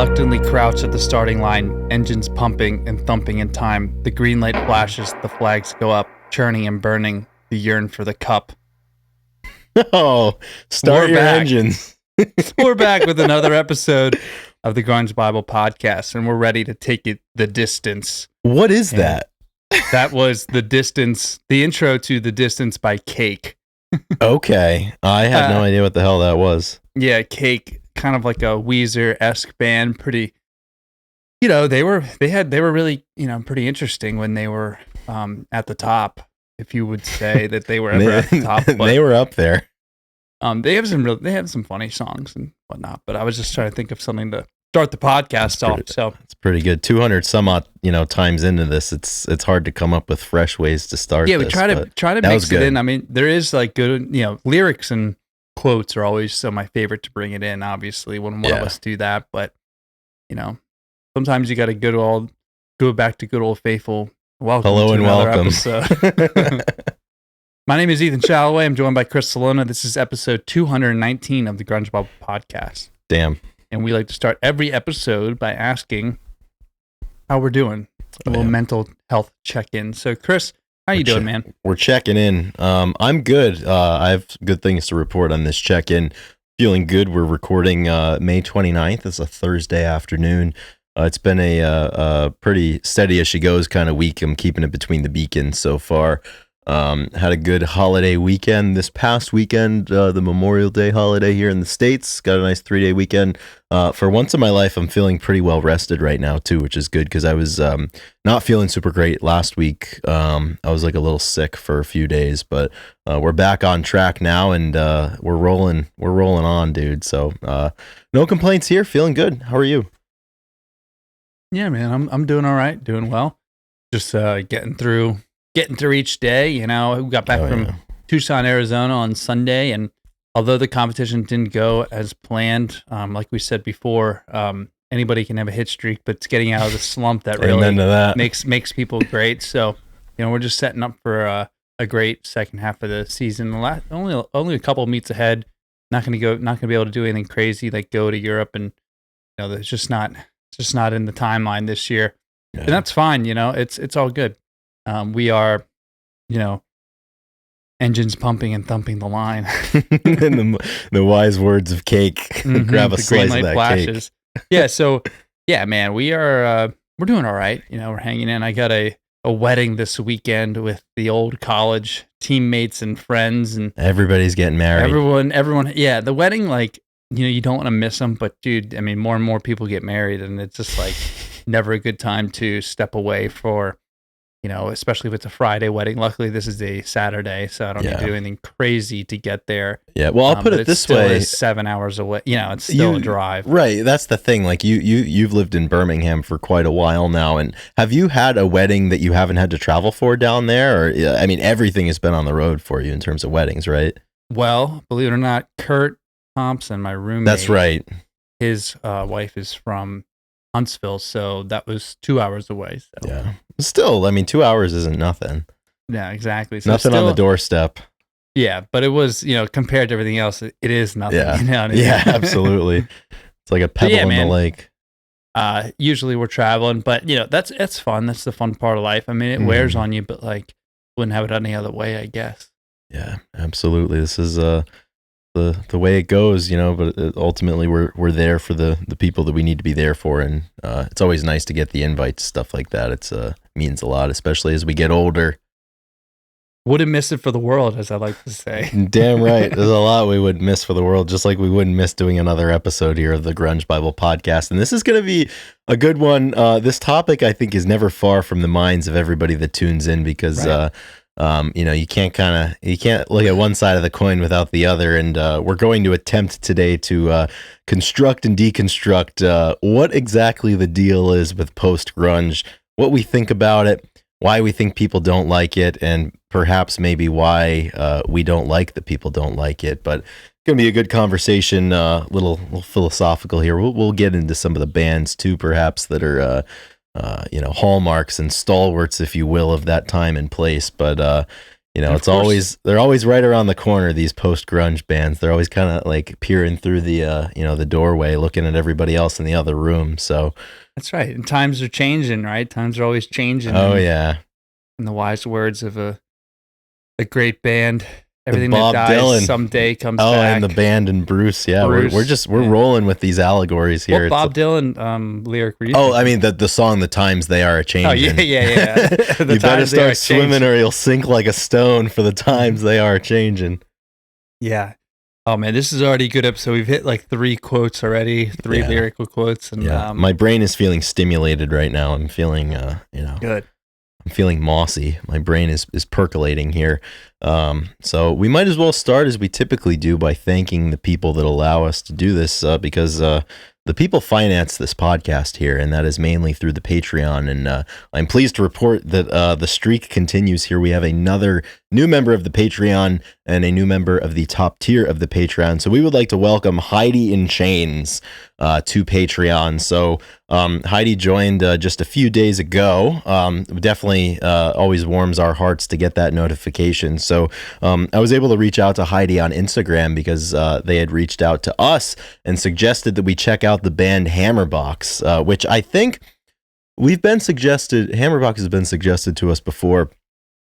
reluctantly crouch at the starting line, engines pumping and thumping in time. The green light flashes, the flags go up, churning and burning, the yearn for the cup. Oh, start your engines. We're back with another episode of the Grunge Bible Podcast, and we're ready to take it the distance. What is that? That was The Distance, the intro to The Distance by Cake. Okay. I had no idea what the hell that was. Yeah, Cake, kind of like a Weezer-esque band, pretty, they were really, pretty interesting when they were at the top, if you would say that they were ever at the top. But, they were up there. They have some funny songs and whatnot, but I was just trying to think of something to start the podcast off. So it's pretty good. 200 some odd, times into this, it's hard to come up with fresh ways to start. Yeah, we try to mix it in. I mean, there is like good, lyrics and quotes are always my favorite to bring it in. Obviously, when one of us do that, but sometimes you got to go back to good old faithful. Welcome. Hello to and another welcome. Episode. My name is Ethan Shalloway. I'm joined by Chris Salona. This is episode 219 of the Grunge Bible Podcast. Damn. And we like to start every episode by asking how we're doing. A little mental health check-in. So, Chris, how you doing, man? We're checking in. I'm good. I have good things to report on this check-in. Feeling good. We're recording May 29th. It's a Thursday afternoon. It's been a pretty steady as she goes kind of week. I'm keeping it between the beacons so far. Had a good holiday weekend this past weekend, the Memorial Day holiday here in the States. Got a nice 3-day weekend. For once in my life, I'm feeling pretty well rested right now too, which is good because I was not feeling super great last week. I was like a little sick for a few days, but we're back on track now and we're rolling on, dude. So no complaints here. Feeling good. How are you? Yeah, man, I'm doing all right, doing well. Just getting through each day. We got back from Tucson, Arizona on Sunday, and although the competition didn't go as planned, like we said before, anybody can have a hit streak, but it's getting out of the slump that really makes people great. So, we're just setting up for a great second half of the season. Only a couple of meets ahead. Not going to be able to do anything crazy like go to Europe, and it's just not in the timeline this year, and that's fine. It's all good. We are, engines pumping and thumping the line. And the wise words of Cake. Mm-hmm, grab a slice of that flashes. Cake. Yeah, so, yeah, man, we're doing all right. We're hanging in. I got a wedding this weekend with the old college teammates and friends. And everybody's getting married. Everyone, yeah, the wedding, you don't want to miss them. But, dude, I mean, more and more people get married, and it's just, never a good time to step away for... especially if it's a Friday wedding. Luckily, this is a Saturday, so I don't need to do anything crazy to get there. Yeah, well, I'll put it this way: it's 7 hours away. It's still a drive. Right, that's the thing. Like you've lived in Birmingham for quite a while now, and have you had a wedding that you haven't had to travel for down there? Or I mean, everything has been on the road for you in terms of weddings, right? Well, believe it or not, Kurt Thompson, my roommate. That's right. His wife is from Huntsville, so that was 2 hours away. So. Yeah. Still, I mean, 2 hours isn't nothing. Yeah, exactly. So nothing on the doorstep. Yeah, but it was, compared to everything else, it is nothing. Yeah, yeah, absolutely. It's like a pebble in the lake. Usually we're traveling, but that's fun. That's the fun part of life. I mean, it wears on you, but wouldn't have it any other way, I guess. Yeah, absolutely. This is the way it goes, but ultimately we're there for the people that we need to be there for. And it's always nice to get the invites, stuff like that. It's means a lot, especially as we get older. Wouldn't miss it for the world, as I like to say. Damn right. There's a lot we would miss for the world, just like we wouldn't miss doing another episode here of the Grunge Bible Podcast. And this is going to be a good one. This topic, I think, is never far from the minds of everybody that tunes in because, you can't look at one side of the coin without the other. And we're going to attempt today to construct and deconstruct what exactly the deal is with post-grunge, what we think about it, why we think people don't like it, and perhaps maybe why we don't like that people don't like it. But it's going to be a good conversation, little philosophical here. We'll get into some of the bands too, perhaps, that are hallmarks and stalwarts, if you will, of that time and place. But You know, they're always right around the corner, these post-grunge bands. They're always kind of like peering through the, the doorway, looking at everybody else in the other room. So that's right. And times are changing, right? Times are always changing. Oh, yeah. In the wise words of a great band, everything Bob that dies Dylan someday comes back. Oh, and the band and Bruce. Yeah, Bruce, we're rolling with these allegories here. What Bob Dylan lyric were you thinking? I mean the song "The Times They Are A-Changing." Oh yeah. You better start swimming or you'll sink like a stone. For the times they are changing. Yeah. Oh man, this is already a good episode. We've hit like 3 quotes already, 3 lyrical quotes, and my brain is feeling stimulated right now. I'm feeling, good. I'm feeling mossy. My brain is percolating here. So we might as well start as we typically do by thanking the people that allow us to do this, because the people finance this podcast here, and that is mainly through the Patreon. And I'm pleased to report that the streak continues here. We have another new member of the Patreon and a new member of the top tier of the Patreon. So we would like to welcome Heidi in Chains to Patreon. So Heidi joined just a few days ago. Definitely always warms our hearts to get that notification. So I was able to reach out to Heidi on Instagram because they had reached out to us and suggested that we check out the band Hammerbox, which I think Hammerbox has been suggested to us before.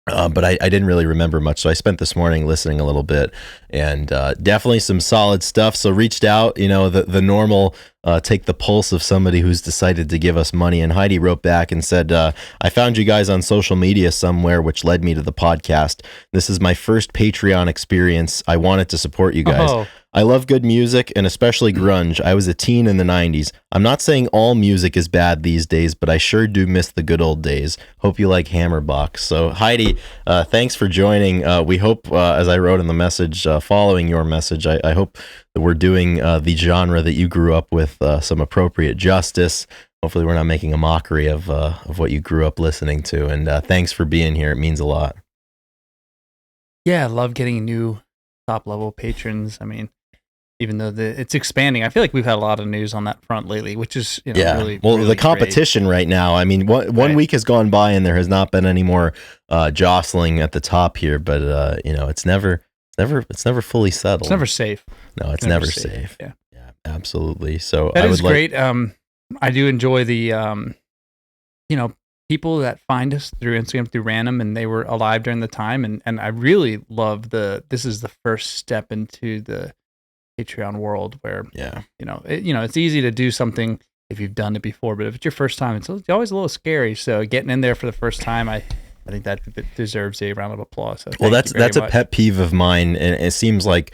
But I didn't really remember much, so I spent this morning listening a little bit, and definitely some solid stuff. So reached out, the normal take the pulse of somebody who's decided to give us money. And Heidi wrote back and said, I found you guys on social media somewhere, which led me to the podcast. This is my first Patreon experience. I wanted to support you guys. Oh. I love good music, and especially grunge. I was a teen in the 90s. I'm not saying all music is bad these days, but I sure do miss the good old days. Hope you like Hammerbox. So Heidi, thanks for joining. We hope, as I wrote in the message, following your message, I hope that we're doing the genre that you grew up with some appropriate justice. Hopefully we're not making a mockery of what you grew up listening to. And thanks for being here. It means a lot. Yeah, I love getting new top-level patrons. I mean, even though it's expanding, I feel like we've had a lot of news on that front lately, which is really, well, really the competition great. Right now. I mean, one week has gone by and there has not been any more jostling at the top here, but it's never fully settled. It's never safe. No, it's never safe. Yeah, absolutely. So that is great. I do enjoy the people that find us through Instagram, through random, and they were alive during the time, and I really love this is the first step into the Patreon world where it's easy to do something if you've done it before, but if it's your first time, it's always a little scary. So getting in there for the first time, I think that deserves a round of applause. So well, that's a pet peeve of mine, and it seems like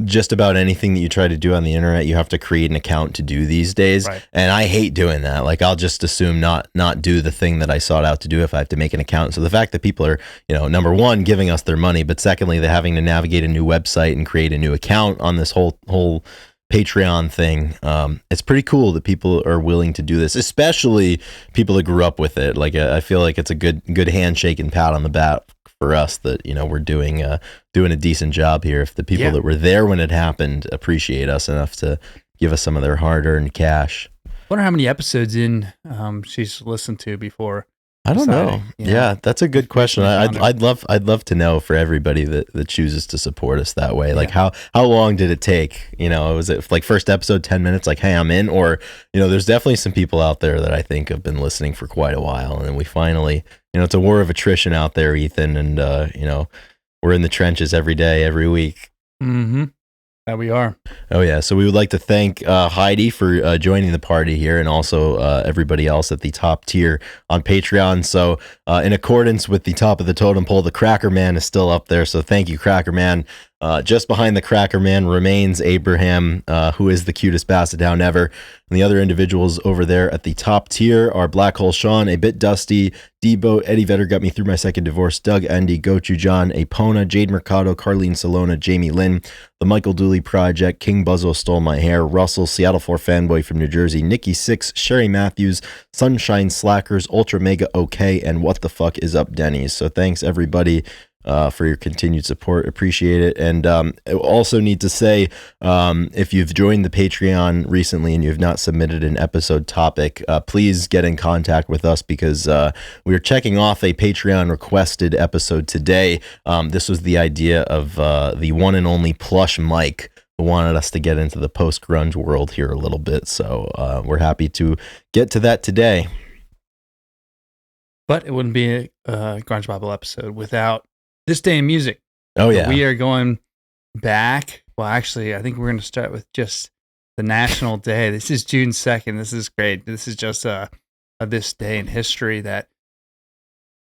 just about anything that you try to do on the internet, you have to create an account to do these days. Right. And I hate doing that. Like, I'll just assume not do the thing that I sought out to do if I have to make an account. So the fact that people are, number one, giving us their money, but secondly, they're having to navigate a new website and create a new account on this whole Patreon thing. It's pretty cool that people are willing to do this, especially people that grew up with it. Like, I feel like it's a good handshake and pat on the back for us that we're doing a decent job here. If the people that were there when it happened appreciate us enough to give us some of their hard-earned cash. I wonder how many episodes in she's listened to before. I don't know. Yeah, that's a good question. I'd love to know for everybody that chooses to support us that way. Like, how long did it take? Was it like first episode 10 minutes? Like, hey, I'm in. Or there's definitely some people out there that I think have been listening for quite a while, and then we finally, it's a war of attrition out there, Ethan, and we're in the trenches every day, every week. Mm-hmm. That we are. Oh, yeah. So we would like to thank Heidi for joining the party here, and also everybody else at the top tier on Patreon. So in accordance with the top of the totem pole, the Cracker Man is still up there. So thank you, Cracker Man. Just behind the Cracker Man remains Abraham, who is the cutest basset hound ever. And the other individuals over there at the top tier are Black Hole Sean, A Bit Dusty, Debo, Eddie Vedder got me through my second divorce, Doug Endy, Gochu John, Apona, Jade Mercado, Carlene Salona, Jamie Lynn, The Michael Dooley Project, King Buzzo Stole My Hair, Russell, Seattle 4 Fanboy from New Jersey, Nikki 6, Sherry Matthews, Sunshine Slackers, Ultra Mega OK, and What the Fuck is Up Denny's. So thanks everybody for your continued support. Appreciate it. And I also need to say, if you've joined the Patreon recently and you have not submitted an episode topic, please get in contact with us, because we are checking off a Patreon requested episode today. This was the idea of the one and only Plush Mike, who wanted us to get into the post-grunge world here a little bit. So we're happy to get to that today. But it wouldn't be a Grunge Bible episode without This Day in Music. Oh, yeah. We are going back. Well, actually, I think we're going to start with just the national day. This is June 2nd. This is great. This is just this day in history that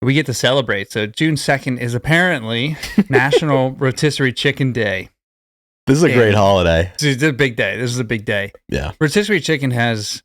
we get to celebrate. So June 2nd is apparently National Rotisserie Chicken Day. This is a great holiday. This is a big day. This is a big day. Yeah. Rotisserie chicken has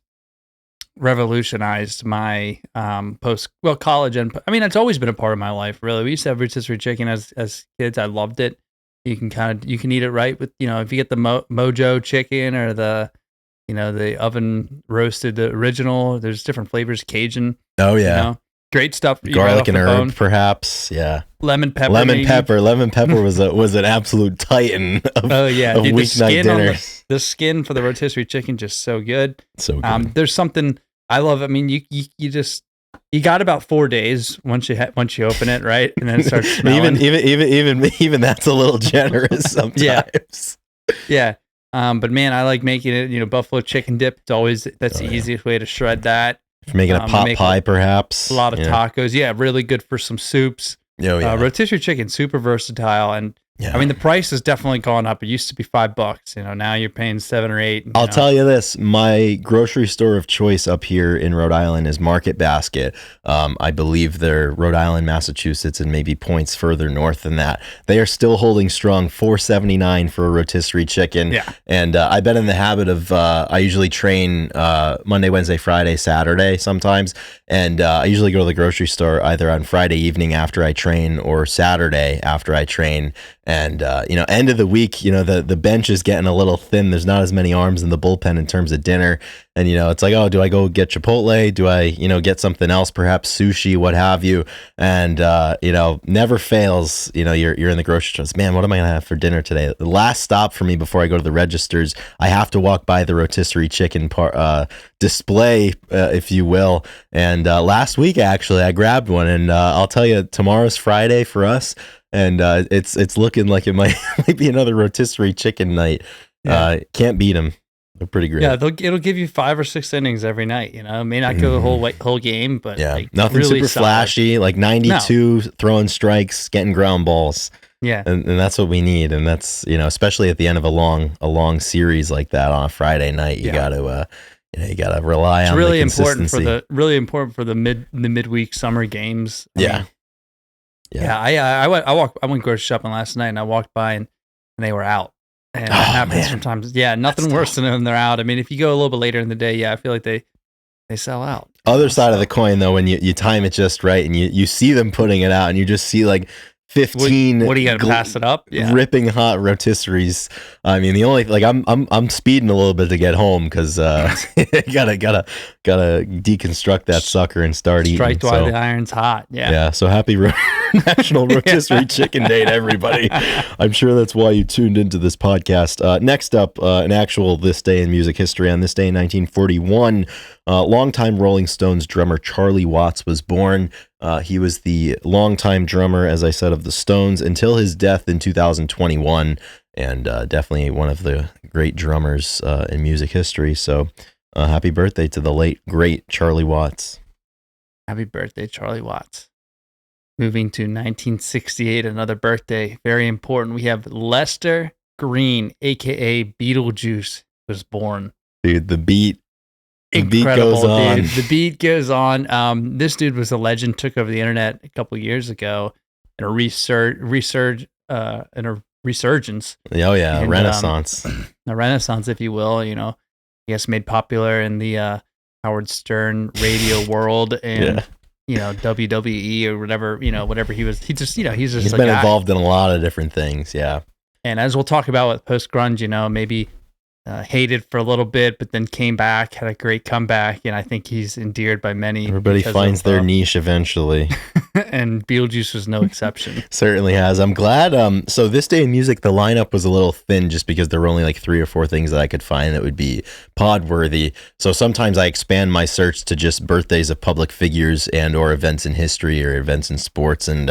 revolutionized my college, and I mean, it's always been a part of my life, really. We used to have rotisserie chicken as kids. I loved it. You can eat it right with, if you get the Mojo chicken or the oven roasted, the original. There's different flavors, Cajun. Oh yeah. Great stuff. Garlic and herb, perhaps. Yeah. Lemon pepper. Lemon pepper was an absolute titan of, of weeknight dinners. The skin for the rotisserie chicken, just so good. So good. There's something I love. I mean, you got about 4 days once you open it, right? And then it starts smelling. even that's a little generous sometimes. Yeah. But man, I like making it, buffalo chicken dip. That's the easiest way to shred that. If you're making a pot pie, perhaps. A lot of tacos. Yeah, really good for some soups. Oh, yeah. Rotisserie chicken, super versatile. And I mean, the price has definitely gone up. It used to be $5. Now you're paying $7 or $8. I'll tell you this: my grocery store of choice up here in Rhode Island is Market Basket. I believe they're Rhode Island, Massachusetts, and maybe points further north than that. They are still holding strong, $4.79 for a rotisserie chicken. Yeah. And I've been in the habit of I usually train Monday, Wednesday, Friday, Saturday sometimes, and I usually go to the grocery store either on Friday evening after I train or Saturday after I train. And, end of the week, the bench is getting a little thin. There's not as many arms in the bullpen in terms of dinner. And, it's like, oh, do I go get Chipotle? Do I, get something else, perhaps sushi, what have you? And, never fails, you're in the grocery store. Man, what am I going to have for dinner today? The last stop for me before I go to the registers, I have to walk by the rotisserie chicken display, if you will. And last week, actually, I grabbed one. And I'll tell you, tomorrow's Friday for us. And it's looking like it might be another rotisserie chicken night. Yeah. Can't beat them. They're pretty great. Yeah, it'll give you 5 or 6 innings every night. It may not go the whole game, but nothing really super flashy. Like 92 throwing strikes, getting ground balls. Yeah, and that's what we need. And that's especially at the end of a long series like that on a Friday night, you got to you gotta rely on really the consistency. important for the midweek summer games. I went grocery shopping last night and I walked by and they were out. And that happens sometimes. Yeah, nothing worse than when they're out. I mean, if you go a little bit later in the day, I feel like they sell out. Other side of the coin though, when you time it just right and you see them putting it out and you just see like 15 what are you gonna pass it up? Yeah. Ripping hot rotisseries. I mean, the only I'm speeding a little bit to get home because gotta deconstruct that sucker and start eating. Strike while the iron's hot. Yeah. So happy National Rotisserie Chicken Day to everybody. I'm sure that's why you tuned into this podcast. Next up, an actual This Day in Music History. On this day in 1941, longtime Rolling Stones drummer Charlie Watts was born. He was the longtime drummer, as I said, of the Stones until his death in 2021, and definitely one of the great drummers in music history. So happy birthday to the late, great Charlie Watts. Happy birthday, Charlie Watts. Moving to 1968, another birthday, very important. We have Lester Green, a.k.a. Beetlejuice, was born. Dude, the beat Incredible, goes on. Dude. The beat goes on. This dude was a legend, took over the internet a couple of years ago in a resurgence. Oh, yeah, and, Renaissance. A renaissance, if you will, I guess made popular in the Howard Stern radio world and WWE or whatever he was. He's been involved in a lot of different things. Yeah. And as we'll talk about with post grunge, maybe hated for a little bit, but then came back, had a great comeback, and I think he's endeared by many. Everybody finds their niche eventually. And Beetlejuice was no exception. Certainly has. I'm glad. So this day in music, the lineup was a little thin just because there were only like 3 or 4 things that I could find that would be pod worthy. So sometimes I expand my search to just birthdays of public figures and or events in history or events in sports. And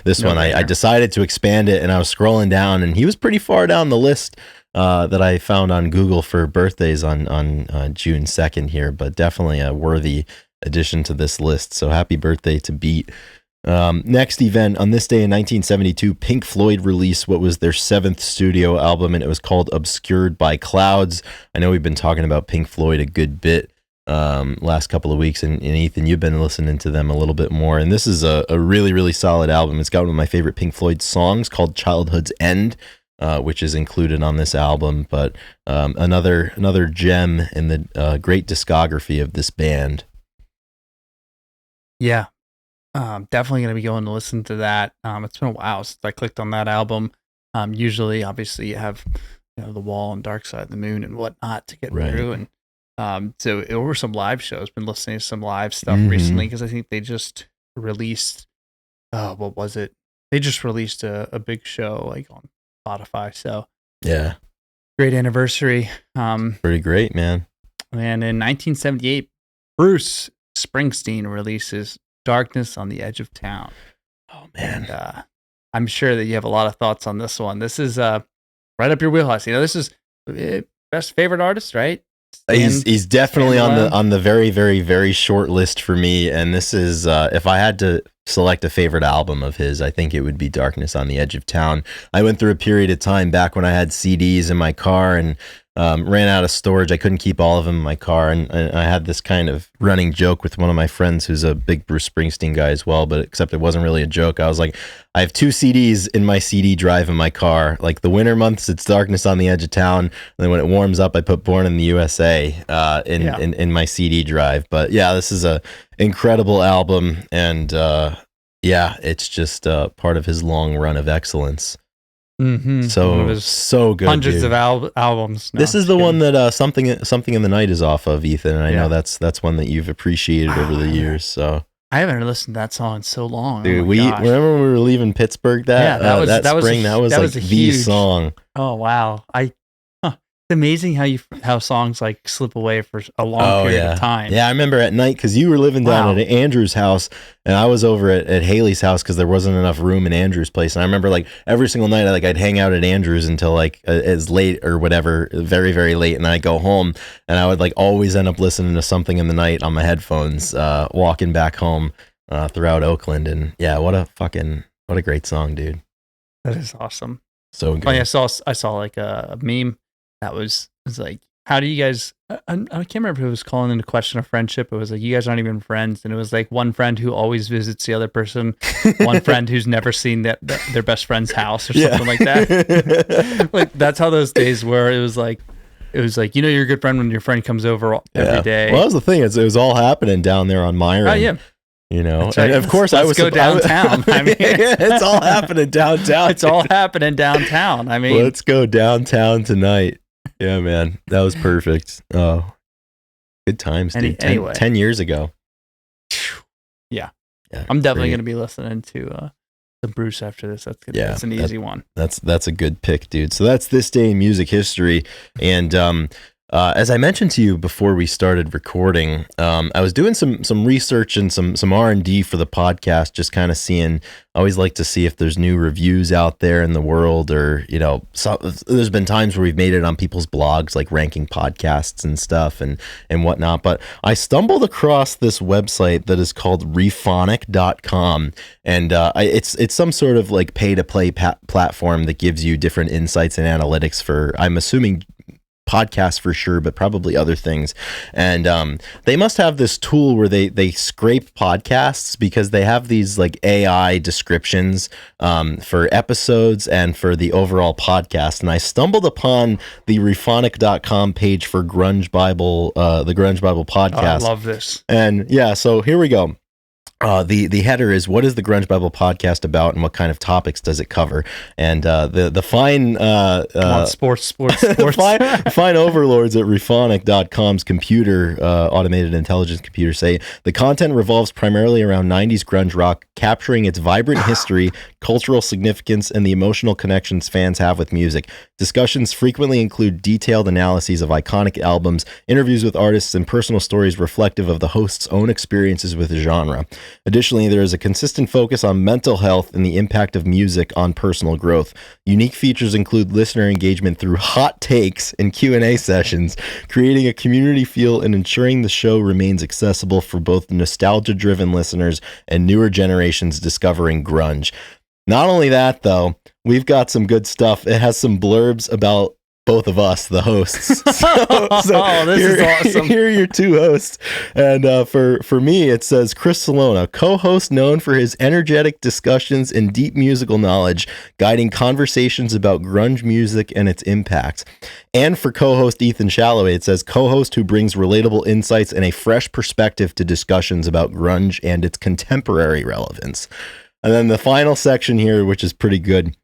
this one, I decided to expand it, and I was scrolling down, and he was pretty far down the list that I found on Google for birthdays on June 2nd here, but definitely a worthy addition to this list. So happy birthday to Beat. Next event, on this day in 1972, Pink Floyd released what was their 7th studio album, and it was called Obscured by Clouds. I know we've been talking about Pink Floyd a good bit last couple of weeks, and Ethan, you've been listening to them a little bit more, and this is a really, really solid album. It's got one of my favorite Pink Floyd songs called Childhood's End, which is included on this album, but another gem in the great discography of this band. Yeah, definitely going to be going to listen to that. It's been a while since I clicked on that album. Usually, obviously, you have The Wall and Dark Side of the Moon and whatnot to get through, and so over some live shows. Been listening to some live stuff recently because I think they just released. What was it? They just released a big show like on Spotify. So yeah, great anniversary. Pretty great, man. And in 1978, Bruce Springsteen releases Darkness on the Edge of Town. Oh man. And, I'm sure that you have a lot of thoughts on this one. This is right up your wheelhouse. This is best favorite artist, right? He's definitely on the very, very, very short list for me. And this is if I had to select a favorite album of his, I think it would be Darkness on the Edge of Town. I went through a period of time back when I had CDs in my car and ran out of storage. I couldn't keep all of them in my car, and I had this kind of running joke with one of my friends who's a big Bruce Springsteen guy as well, but except it wasn't really a joke. I was like, I have 2 CDs in my CD drive in my car. Like the winter months, it's Darkness on the Edge of Town, and then when it warms up, I put Born in the USA in my CD drive. But yeah, this is a incredible album, and it's just part of his long run of excellence. Mm-hmm. So good. Hundreds dude. of albums. No, this is the one that something in the Night is off of, Ethan. And I know that's one that you've appreciated over the years. So I haven't listened to that song in so long. Dude, remember when we were leaving Pittsburgh that spring? That was like the song. Oh wow! It's amazing how songs like slip away for a long period of time. Yeah, I remember at night because you were living down at Andrew's house and I was over at Haley's house because there wasn't enough room in Andrew's place. And I remember like every single night I'd hang out at Andrew's until like as late or whatever, very, very late. And then I'd go home and I would like always end up listening to Something in the Night on my headphones, walking back home throughout Oakland. And yeah, what a great song, dude. That is awesome. So good. Oh, yeah, I saw like a meme that was like, how do you guys, I can't remember if it was calling into question of friendship. It was like, you guys aren't even friends. And it was like one friend who always visits the other person, one friend who's never seen their best friend's house or something like that. Like that's how those days were. It was like, you're a good friend when your friend comes over every day. Well, that was the thing. It was all happening down there on Myron. Oh, yeah. Right. And of course, let's go downtown. I mean, it's all happening downtown. It's all happening downtown. I mean, let's go downtown tonight. Yeah, man, that was perfect. Oh, good times, dude. 10 years ago. Yeah, I'm definitely going to be listening to the Bruce after this. That's an easy one. That's a good pick, dude. So that's this day in music history, and as I mentioned to you before we started recording, I was doing some research and some R&D for the podcast, just kind of seeing. I always like to see if there's new reviews out there in the world, or there's been times where we've made it on people's blogs, like ranking podcasts and stuff and whatnot. But I stumbled across this website that is called Rephonic.com, and it's some sort of like pay to play platform that gives you different insights and analytics for, I'm assuming, podcasts for sure, but probably other things. And they must have this tool where they scrape podcasts because they have these like AI descriptions for episodes and for the overall podcast. And I stumbled upon the Rephonic.com page for Grunge Bible, the Grunge Bible podcast. I love this. And yeah, so here we go. The header is, what is the Grunge Bible podcast about, and what kind of topics does it cover? And the fine sports. fine overlords at Rephonic.com's computer automated intelligence computer say the content revolves primarily around 90s grunge rock, capturing its vibrant history, cultural significance, and the emotional connections fans have with music. Discussions frequently include detailed analyses of iconic albums, interviews with artists, and personal stories reflective of the host's own experiences with the genre. Additionally, there is a consistent focus on mental health and the impact of music on personal growth. Unique features include listener engagement through hot takes and Q&A sessions, creating a community feel and ensuring the show remains accessible for both nostalgia-driven listeners and newer generations discovering grunge. Not only that, though, we've got some good stuff. It has some blurbs about both of us, the hosts. This is awesome. Here are your two hosts. And for me, it says Chris Salona, co-host known for his energetic discussions and deep musical knowledge, guiding conversations about grunge music and its impact. And for co-host Ethan Shalloway, it says co-host who brings relatable insights and a fresh perspective to discussions about grunge and its contemporary relevance. And then the final section here, which is pretty good,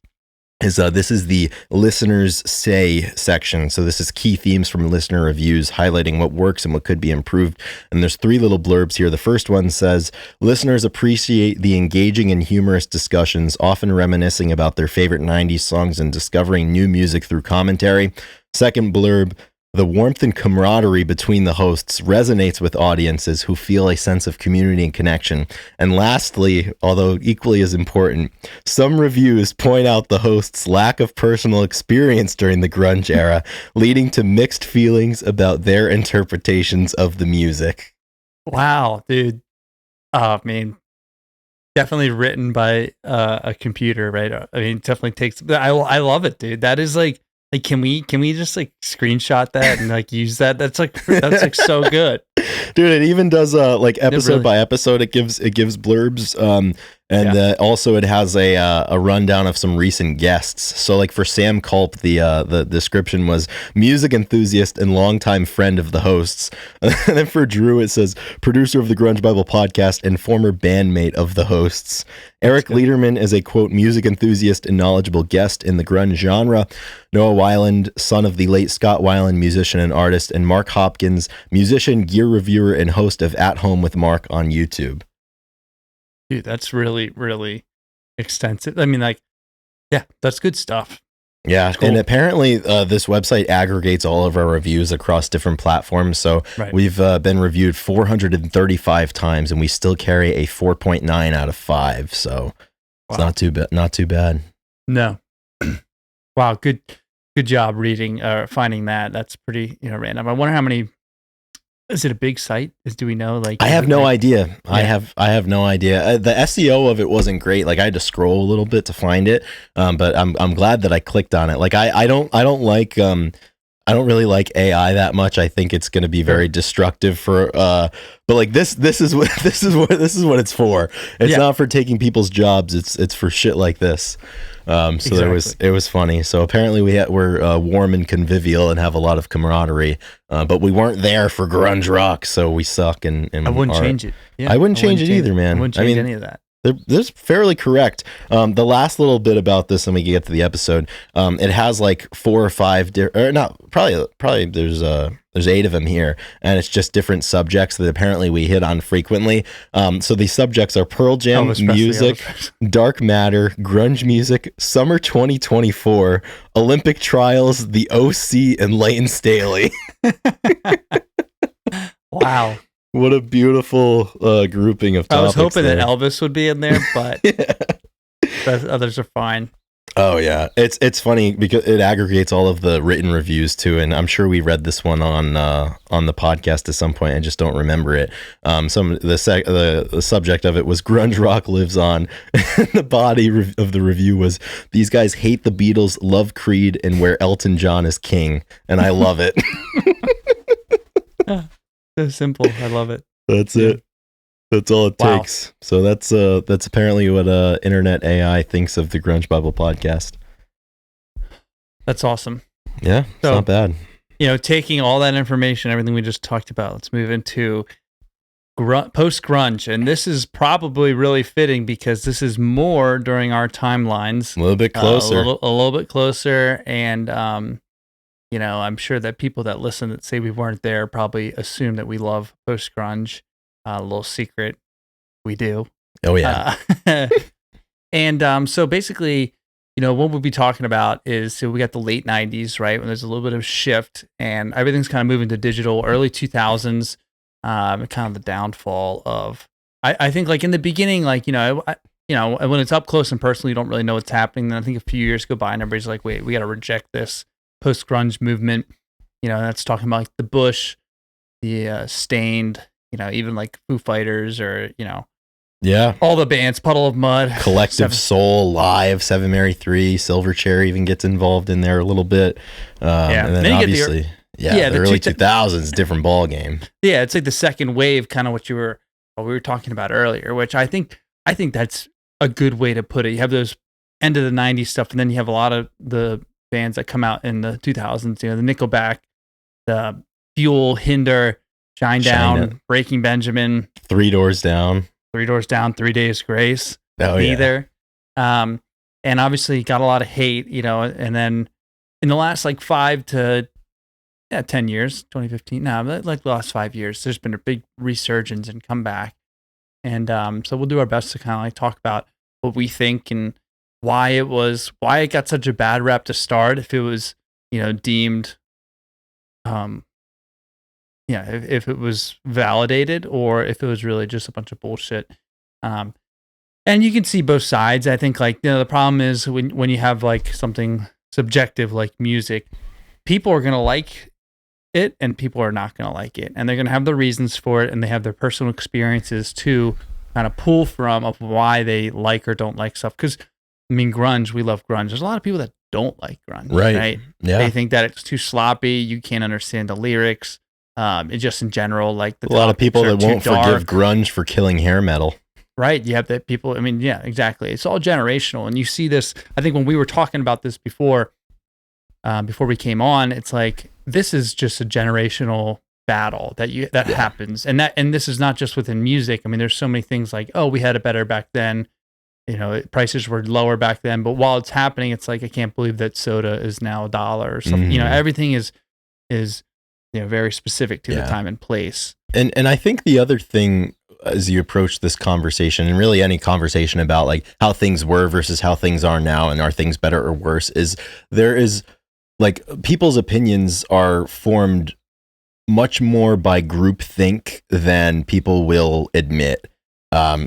is this is the listeners say section. So this is key themes from listener reviews highlighting what works and what could be improved. And there's three little blurbs here. The first one says, listeners appreciate the engaging and humorous discussions, often reminiscing about their favorite 90s songs and discovering new music through commentary. Second blurb, the warmth and camaraderie between the hosts resonates with audiences who feel a sense of community and connection. And lastly, although equally as important, some reviews point out the hosts' lack of personal experience during the grunge era, leading to mixed feelings about their interpretations of the music. Wow, dude. Oh, man. Definitely written by a computer, right? I mean, definitely takes. I love it, dude. That is like, can we just like screenshot that and like use that? That's like so good, dude. It even does like episode by episode. It gives blurbs. Also it has a rundown of some recent guests. So like for Sam Culp, the description was music enthusiast and longtime friend of the hosts. And then for Drew, it says producer of the Grunge Bible podcast and former bandmate of the hosts. Eric Lederman is a, quote, music enthusiast and knowledgeable guest in the grunge genre. Noah Weiland, son of the late Scott Weiland, musician and artist, and Mark Hopkins, musician, gear reviewer, and host of At Home with Mark on YouTube. Dude, that's really, really extensive. I mean, like, yeah, that's good stuff. Yeah, cool. And apparently this website aggregates all of our reviews across different platforms. So we've been reviewed 435 times, and we still carry a 4.9 out of 5. So it's not too bad. Not too bad. No. Wow, good job reading finding that. That's pretty random. I wonder how many. Is it a big site? Do we know? Like, I have no idea. Yeah. I have no idea. The SEO of it wasn't great. Like I had to scroll a little bit to find it. But I'm glad that I clicked on it. Like I don't really like AI that much. I think it's going to be very destructive for. But like this is what it's for. It's not for taking people's jobs. It's for shit like this. It was funny. So apparently we're warm and convivial and have a lot of camaraderie. But we weren't there for grunge rock, so we suck. And I wouldn't change it. Yeah, I wouldn't change it either, man. I wouldn't change any of that. That's fairly correct. The last little bit about this, and we get to the episode. It has like 4 or 5, probably there's 8 of them here, and it's just different subjects that apparently we hit on frequently. So these subjects are Pearl Jam music, dark matter, grunge music, summer 2024, Olympic trials, the OC, and Layton Staley. Wow. What a beautiful grouping of topics. I was hoping that Elvis would be in there, but the others are fine. Oh yeah, it's funny because it aggregates all of the written reviews too, and I'm sure we read this one on the podcast at some point. I just don't remember it. The subject of it was grunge rock lives on. The body of the review was these guys hate the Beatles, love Creed, and where Elton John is king, and I love it. So simple. I love it. That's it. That's all it takes. So that's apparently what Internet AI thinks of the Grunge Bible podcast. That's awesome. Yeah, it's not bad. Taking all that information, everything we just talked about, let's move into post-grunge, and this is probably really fitting because this is more during our timelines. A little bit closer. A little bit closer, and I'm sure that people that listen that say we weren't there probably assume that we love post-grunge. A little secret, we do. Oh yeah. And so basically, what we'll be talking about is, so we got the late 90s, right? When there's a little bit of shift and everything's kind of moving to digital, early 2000s, kind of the downfall of, I think like in the beginning, like, when it's up close and personal, you don't really know what's happening. Then I think a few years go by and everybody's like, wait, we got to reject this post-grunge movement. That's talking about like the Bush, the Stained, even like Foo Fighters or, yeah, all the bands, Puddle of Mud, Collective Soul, Live, Seven Mary 3, Silverchair even gets involved in there a little bit. And then obviously, the early 2000s, different ball game. Yeah, it's like the second wave, kind of what we were talking about earlier, which I think that's a good way to put it. You have those end of the 90s stuff, and then you have a lot of the bands that come out in the 2000s, the Nickelback, the Fuel, Hinder, Shinedown, Breaking Benjamin, Three Doors Down, 3 Days Grace, Either. And obviously got a lot of hate, and then in the last like 5 to 10 years, 2015, like the last 5 years, there's been a big resurgence and comeback. And so we'll do our best to kind of like talk about what we think and why it got such a bad rep to start, if it was, deemed, if it was validated or if it was really just a bunch of bullshit. And you can see both sides. I think like, the problem is when you have like something subjective like music, people are going to like it and people are not going to like it. And they're going to have their reasons for it and they have their personal experiences to kind of pull from of why they like or don't like stuff. Because, grunge, we love grunge. There's a lot of people that don't like grunge. Right? Yeah. They think that it's too sloppy. You can't understand the lyrics. It just in general, like a lot of people that won't forgive grunge for killing hair metal. Right. You have that people. Yeah, exactly. It's all generational. And you see this, I think when we were talking about this before we came on, it's like, this is just a generational battle that happens. And this is not just within music. There's so many things like, oh, we had it better back then. Prices were lower back then. But while it's happening, it's like, I can't believe that soda is now $1 or something. Mm-hmm. Everything is very specific to the time and place. And I think the other thing, as you approach this conversation, and really any conversation about like how things were versus how things are now, and are things better or worse, is there is like people's opinions are formed much more by groupthink than people will admit.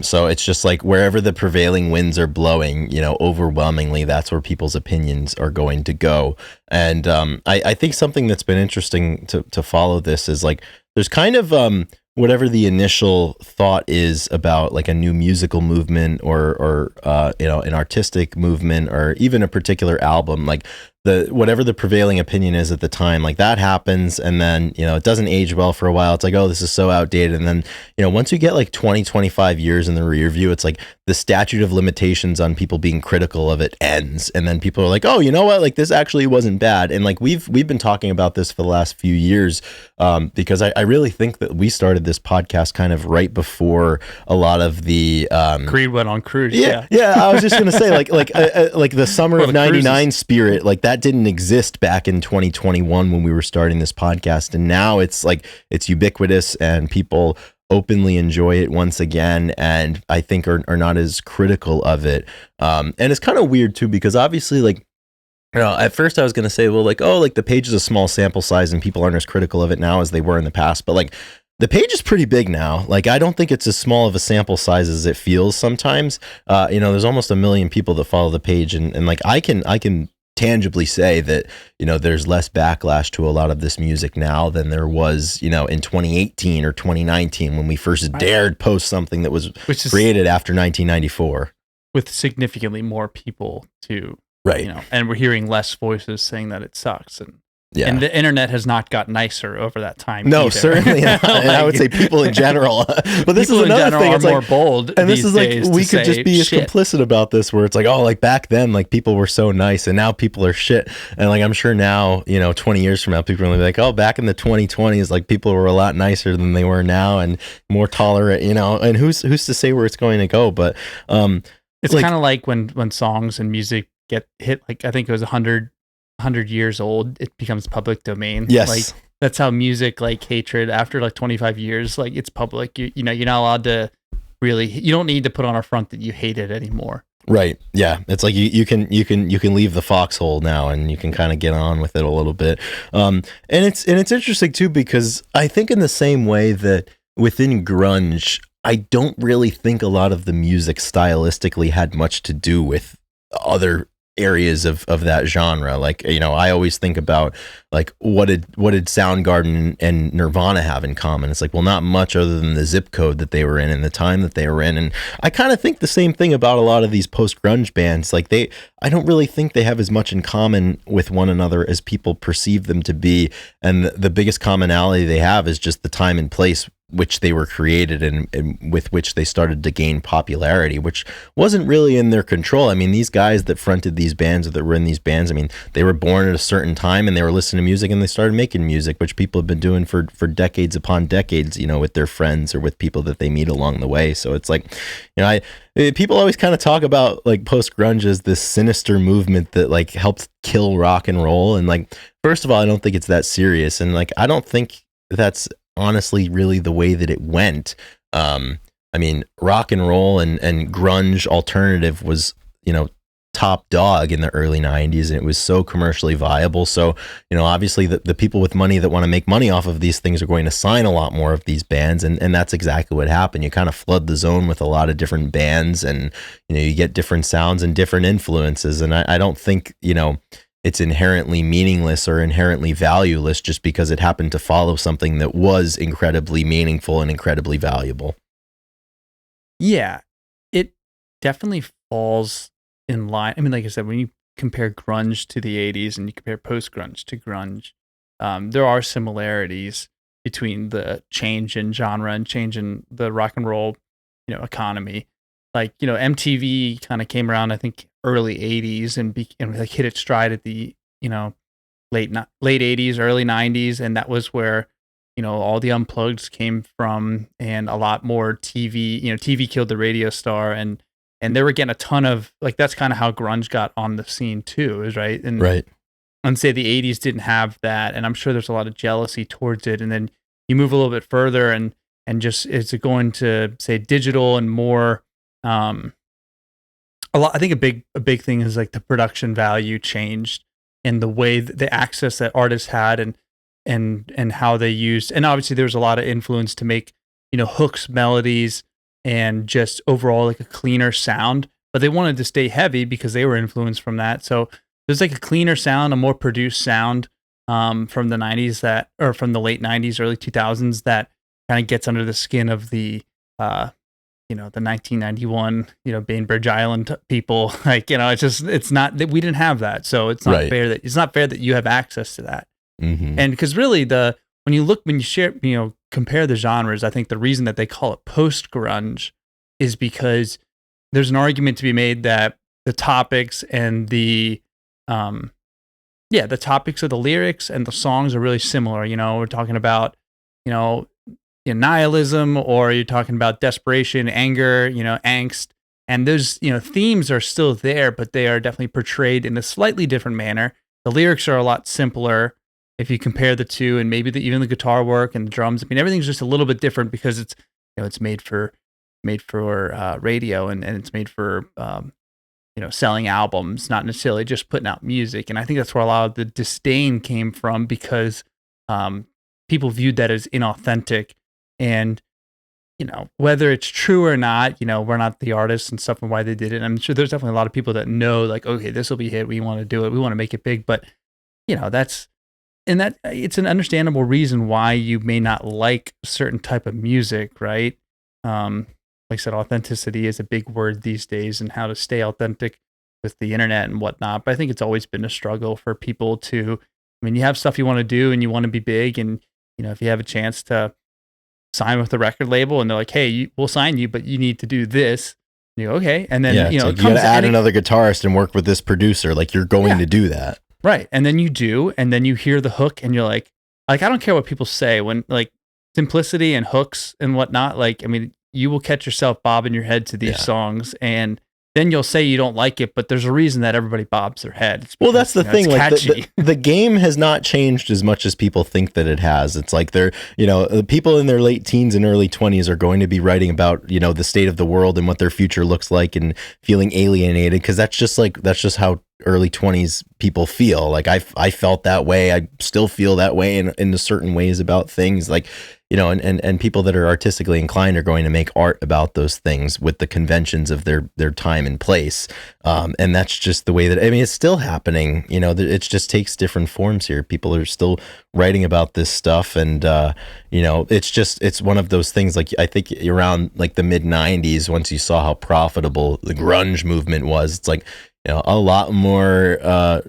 So it's just like wherever the prevailing winds are blowing, overwhelmingly, that's where people's opinions are going to go. And I think something that's been interesting to follow this is like, there's kind of whatever the initial thought is about like a new musical movement or an artistic movement or even a particular album, like whatever the prevailing opinion is at the time, like that happens. And then, it doesn't age well for a while. It's like, oh, this is so outdated. And then, once you get like 20, 25 years in the rear view, it's like the statute of limitations on people being critical of it ends. And then people are like, oh, you know what? Like this actually wasn't bad. And like, we've been talking about this for the last few years because I really think that we started this podcast kind of right before a lot of the Creed went on cruise. Yeah. I was just going to say like the summer of 99 spirit, like that didn't exist back in 2021 when we were starting this podcast. And now it's like, it's ubiquitous and people openly enjoy it once again. And I think are not as critical of it. And it's kind of weird too, because obviously like, at first I was going to say, well, like, oh, like the page is a small sample size and people aren't as critical of it now as they were in the past. But like the page is pretty big now. Like, I don't think it's as small of a sample size as it feels sometimes. There's almost 1 million people that follow the page. And like, I can tangibly say that, there's less backlash to a lot of this music now than there was, in 2018 or 2019 when we first dared post something that was created after 1994. With significantly more people too. Right. And we're hearing less voices saying that it sucks. And Yeah. And the internet has not got nicer over that time. No, either. certainly not. And I would say people in general. But this is another thing. It's more like bold. And this is like, we could just be as shit. complicit about this, where it's like, oh, like back then, like people were so nice, and now people are shit. And like, I'm sure now, 20 years from now, people are gonna be like, oh, back in the 2020s, like people were a lot nicer than they were now, and more tolerant, and who's to say where it's going to go? But it's kind of like when songs and music get hit, like I think it was 100 years old, it becomes public domain. Yes. Like that's how music, like hatred, after like 25 years, like it's public. You're not allowed to really, you don't need to put on a front that you hate it anymore. Right. Yeah. It's like you can leave the foxhole now, and you can kind of get on with it a little bit. And it's interesting too, because I think in the same way that within grunge, I don't really think a lot of the music stylistically had much to do with other areas of that genre. Like, I always think about like what did Soundgarden and Nirvana have in common? It's like, well, not much other than the zip code that they were in and the time that they were in. And I kind of think the same thing about a lot of these post-grunge bands. Like I don't really think they have as much in common with one another as people perceive them to be. And the biggest commonality they have is just the time and place which they were created and with which they started to gain popularity, which wasn't really in their control. I mean, these guys that fronted these bands, or that were in these bands, I mean, they were born at a certain time and they were listening to music, and they started making music, which people have been doing for decades upon decades, with their friends or with people that they meet along the way. So it's like, people always kind of talk about like post-grunge as this sinister movement that like helped kill rock and roll. And like, first of all, I don't think it's that serious. And like, I don't think that's honestly really the way that it went. I mean, rock and roll and grunge alternative was, top dog in the early 90s, and it was so commercially viable. So, obviously the people with money that want to make money off of these things are going to sign a lot more of these bands. And that's exactly what happened. You kind of flood the zone with a lot of different bands, and, you get different sounds and different influences. And I don't think, it's inherently meaningless or inherently valueless just because it happened to follow something that was incredibly meaningful and incredibly valuable. Yeah, it definitely falls in line. I mean, like I said, when you compare grunge to the 80s and you compare post-grunge to grunge, there are similarities between the change in genre and change in the rock and roll, economy. Like, MTV kind of came around, I think, early 80s and like hit its stride at the, late 80s, early 90s. And that was where, all the unplugged came from, and a lot more TV, TV killed the radio star. And they were getting a ton of, like, that's kind of how grunge got on the scene too, is right. And right. And say the 80s didn't have that. And I'm sure there's a lot of jealousy towards it. And then you move a little bit further and just, is it going to say digital and more, a lot. I think a big thing is like the production value changed, and the way that the access that artists had, and how they used, and obviously there was a lot of influence to make, hooks, melodies, and just overall like a cleaner sound. But they wanted to stay heavy because they were influenced from that. So there's like a cleaner sound, a more produced sound from the 90s or from the late 90s, early 2000s, that kind of gets under the skin of the the 1991, Bainbridge Island people. Like, it's not that we didn't have that. So it's not fair that you have access to that. Mm-hmm. And because really when you share, compare the genres, I think the reason that they call it post-grunge is because there's an argument to be made that the topics and the topics of the lyrics and the songs are really similar. We're talking about, nihilism, or you're talking about desperation, anger, angst, and those, themes are still there, but they are definitely portrayed in a slightly different manner. The lyrics are a lot simpler if you compare the two, and maybe even the guitar work and the drums. I mean, everything's just a little bit different because it's, it's made for radio, and it's made for selling albums, not necessarily just putting out music. And I think that's where a lot of the disdain came from, because people viewed that as inauthentic. And, whether it's true or not, we're not the artists and stuff and why they did it. I'm sure there's definitely a lot of people that know, like, okay, this will be hit. We want to do it. We want to make it big. But, it's an understandable reason why you may not like a certain type of music, right? Like I said, authenticity is a big word these days, and how to stay authentic with the internet and whatnot. But I think it's always been a struggle for people to I mean, you have stuff you want to do and you want to be big, and if you have a chance to sign with the record label and they're like, hey, we'll sign you, but you need to do this. And you go, okay. And then, you got to add another guitarist and work with this producer. Like, you're going to do that. Right. And then you do, and then you hear the hook and you're like, I don't care what people say when like simplicity and hooks and whatnot. Like, I mean, you will catch yourself bobbing your head to these songs, and then you'll say you don't like it, but there's a reason that everybody bobs their head. Well, that's the thing. Like, the game has not changed as much as people think that it has. It's like the people in their late teens and early 20s are going to be writing about, the state of the world and what their future looks like and feeling alienated, because that's just how early 20s people feel. Like, I felt that way. I still feel that way in certain ways about things. Like, and people that are artistically inclined are going to make art about those things with the conventions of their time and place. And that's just the way that, I mean, it's still happening. It just takes different forms here. People are still writing about this stuff. And, it's one of those things. Like, I think around like the mid 90s, once you saw how profitable the grunge movement was, it's like, a lot more, a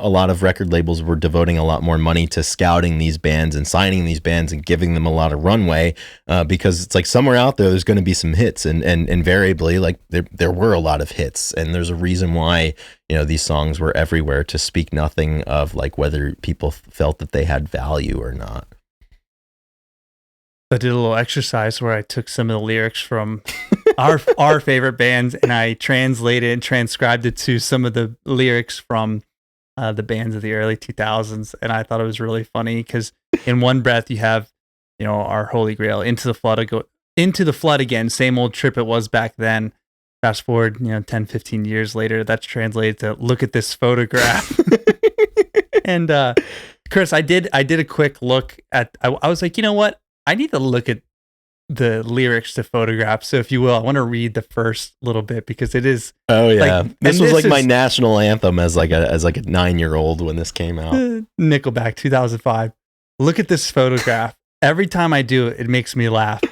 lot of record labels were devoting a lot more money to scouting these bands and signing these bands and giving them a lot of runway, because it's like somewhere out there's going to be some hits, and invariably, like, there were a lot of hits, and there's a reason why, these songs were everywhere, to speak nothing of like whether people felt that they had value or not. I did a little exercise where I took some of the lyrics from our favorite bands, and I translated and transcribed it to some of the lyrics from the bands of the early 2000s. And I thought it was really funny because in one breath you have, our holy grail, into the flood again, same old trip it was back then. Fast forward, 10, 15 years later, that's translated to look at this photograph. And Chris, I did a quick look at, I was like, you know what? I need to look at the lyrics to Photograph. So if you will, I want to read the first little bit because it is. Oh yeah. This was like my national anthem as like a 9-year-old when this came out. Nickelback 2005. Look at this photograph. Every time I do it, it makes me laugh.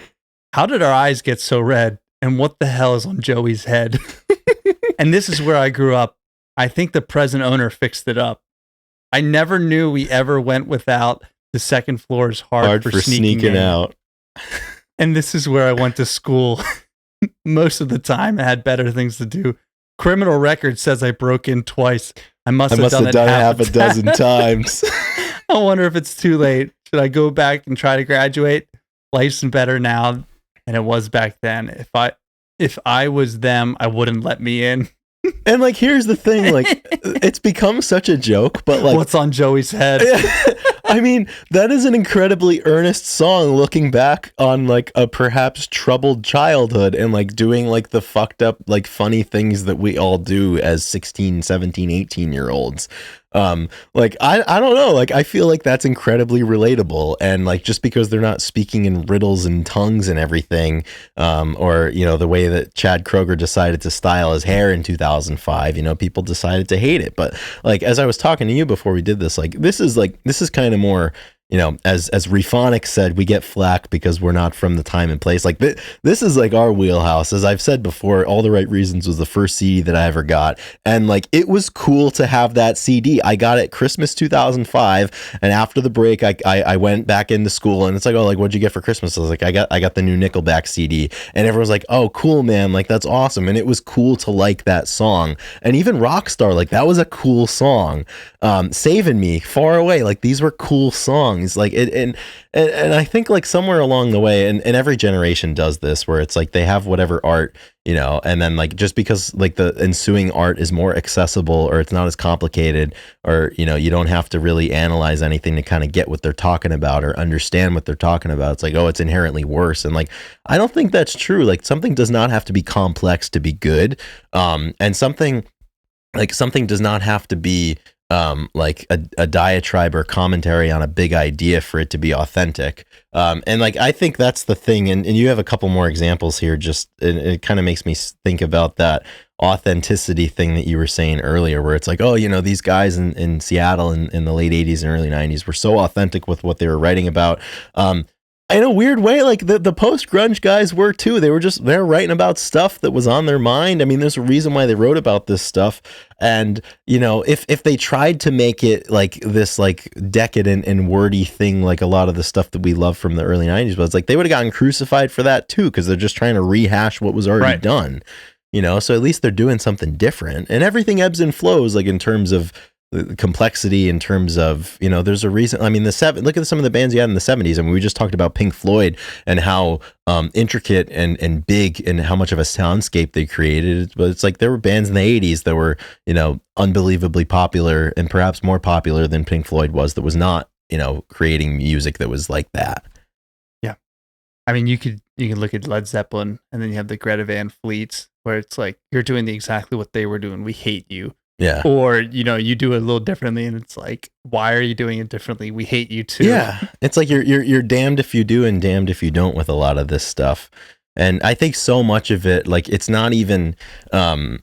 How did our eyes get so red? And what the hell is on Joey's head? And this is where I grew up. I think the present owner fixed it up. I never knew we ever went without the second floor is hard for sneaking out. And this is where I went to school. Most of the time I had better things to do. Criminal record says I broke in twice. I must have done it half a dozen times. I wonder if it's too late. Should I go back and try to graduate? Life's better now than it was back then. If I was them, I wouldn't let me in. And like, here's the thing, like, it's become such a joke, but like, what's on Joey's head? I mean, that is an incredibly earnest song looking back on like a perhaps troubled childhood and like doing like the fucked up, like funny things that we all do as 16, 17, 18-year-olds. Like, I don't know, like, I feel like that's incredibly relatable, and like, just because they're not speaking in riddles and tongues and everything, or the way that Chad Kroeger decided to style his hair in 2005, people decided to hate it. But like, as I was talking to you before we did this, like, this is kind of more, as Rephonics said, we get flack because we're not from the time and place. Like, this is like our wheelhouse. As I've said before, All the Right Reasons was the first CD that I ever got. And like, it was cool to have that CD. I got it Christmas 2005. And after the break, I went back into school, and it's like, oh, like, what'd you get for Christmas? I was like, I got the new Nickelback CD. And everyone's like, oh, cool, man. Like, that's awesome. And it was cool to like that song. And even Rockstar, like, that was a cool song. Saving Me, Far Away, like, these were cool songs. Like it, and I think like somewhere along the way, and every generation does this, where it's like they have whatever art, and then like, just because like the ensuing art is more accessible, or it's not as complicated, or you don't have to really analyze anything to kind of get what they're talking about or understand what they're talking about. It's like, oh, it's inherently worse. And like, I don't think that's true. Like, something does not have to be complex to be good, and something does not have to be like a diatribe or commentary on a big idea for it to be authentic. And like, I think that's the thing. And you have a couple more examples here. Just, it kind of makes me think about that authenticity thing that you were saying earlier, where it's like, oh, these guys in Seattle in the late 80s and early 90s were so authentic with what they were writing about. in a weird way, like the post-grunge guys were too. They're writing about stuff that was on their mind. I mean, there's a reason why they wrote about this stuff. And if they tried to make it like this like decadent and wordy thing, like a lot of the stuff that we love from the early 90s was, like they would have gotten crucified for that too, because they're just trying to rehash what was already done. So at least they're doing something different, and everything ebbs and flows, like in terms of complexity, in terms of there's a reason. I mean, look at some of the bands you had in the 70s. I mean, we just talked about Pink Floyd and how intricate and big and how much of a soundscape they created, but it's like there were bands in the 80s that were unbelievably popular, and perhaps more popular than Pink Floyd was, that was not creating music that was like that. Yeah, I mean, you can look at Led Zeppelin, and then you have the Greta Van Fleets, where it's like you're doing exactly what they were doing. We hate you. Yeah. Or, you do it a little differently, and it's like, why are you doing it differently? We hate you too. Yeah. It's like you're damned if you do and damned if you don't with a lot of this stuff. And I think so much of it, like it's not even a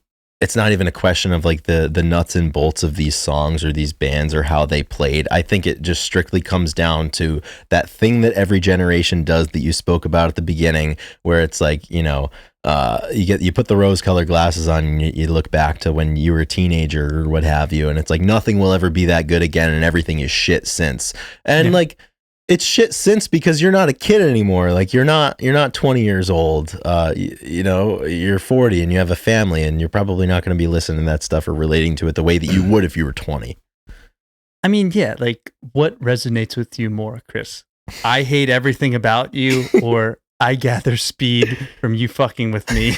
question of like the nuts and bolts of these songs or these bands or how they played. I think it just strictly comes down to that thing that every generation does that you spoke about at the beginning, where it's like, you put the rose-colored glasses on and you look back to when you were a teenager or what have you, and it's like nothing will ever be that good again, and everything is shit since. And like it's shit since because you're not a kid anymore. Like you're not 20 years old. You're 40 and you have a family, and you're probably not going to be listening to that stuff or relating to it the way that you would if you were 20. I mean, yeah, like what resonates with you more, Chris? I hate everything about you, or I gather speed from you fucking with me.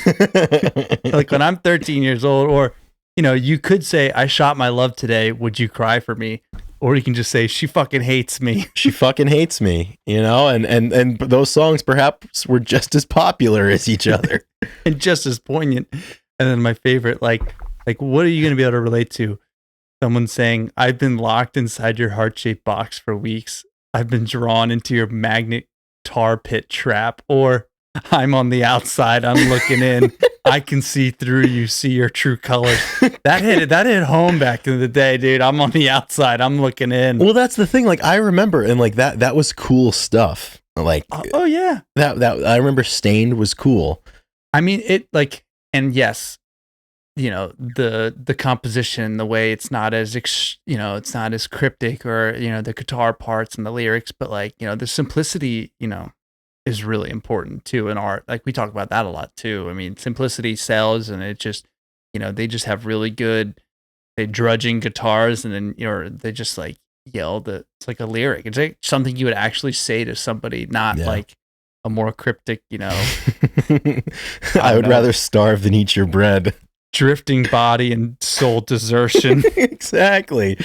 Like when I'm 13 years old, or, you could say, I shot my love today. Would you cry for me? Or you can just say, she fucking hates me. She fucking hates me, and those songs perhaps were just as popular as each other. And just as poignant. And then my favorite, like what are you going to be able to relate to? Someone saying, I've been locked inside your heart-shaped box for weeks. I've been drawn into your magnet tar pit trap. Or I'm on the outside, I'm looking in. I can see through you, see your true colors. That hit home back in the day, dude. I'm on the outside, I'm looking in. Well, that's the thing. Like I remember, and like that was cool stuff. Like oh yeah, that I remember. Stained was cool. I mean, it like, and yes, the composition, the way it's not as it's not as cryptic, or the guitar parts and the lyrics, but like the simplicity is really important too in art. Like we talk about that a lot too. I mean, simplicity sells, and it just they just have really good drudging guitars, and then they just like yell that it's like a lyric. It's like something you would actually say to somebody, not like a more cryptic I would rather starve than eat your bread. Drifting body and soul desertion. Exactly.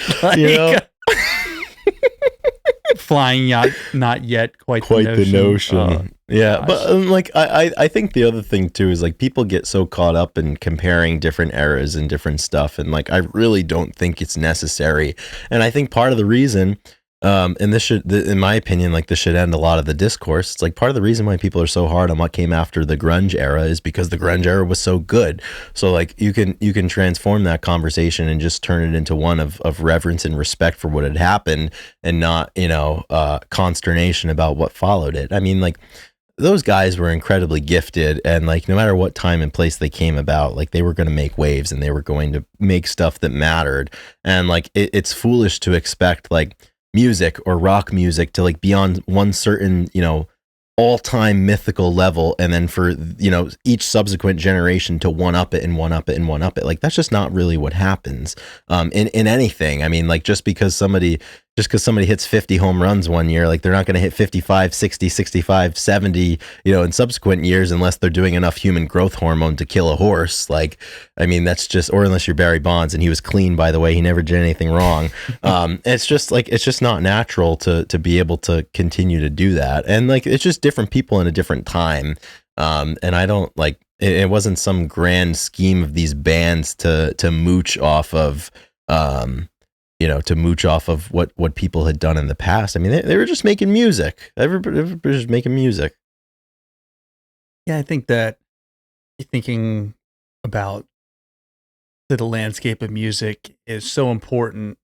Flying yacht, not yet quite the notion. Oh, yeah, gosh. But I think the other thing too is like people get so caught up in comparing different eras and different stuff, and like I really don't think it's necessary. And I think part of the reason, and this should, in my opinion, like this should end a lot of the discourse. It's like part of the reason why people are so hard on what came after the grunge era is because the grunge era was so good. So like you can transform that conversation and just turn it into one of reverence and respect for what had happened, and not consternation about what followed it. I mean, like those guys were incredibly gifted, and like no matter what time and place they came about, like they were going to make waves, and they were going to make stuff that mattered. And like it's foolish to expect like music or rock music to like be on one certain all-time mythical level, and then for each subsequent generation to one up it and one up it and one up it. Like that's just not really what happens in anything. I mean, like just because somebody hits 50 home runs one year, like they're not going to hit 55, 60, 65, 70 in subsequent years, unless they're doing enough human growth hormone to kill a horse. Like I mean, that's just, or unless you're Barry Bonds, and he was clean, by the way, he never did anything wrong. It's just not natural to be able to continue to do that. And like it's just different people in a different time, and I don't like it wasn't some grand scheme of these bands to mooch off of what people had done in the past. I mean, they were just making music. Everybody was just making music. Yeah, I think that thinking about the landscape of music is so important.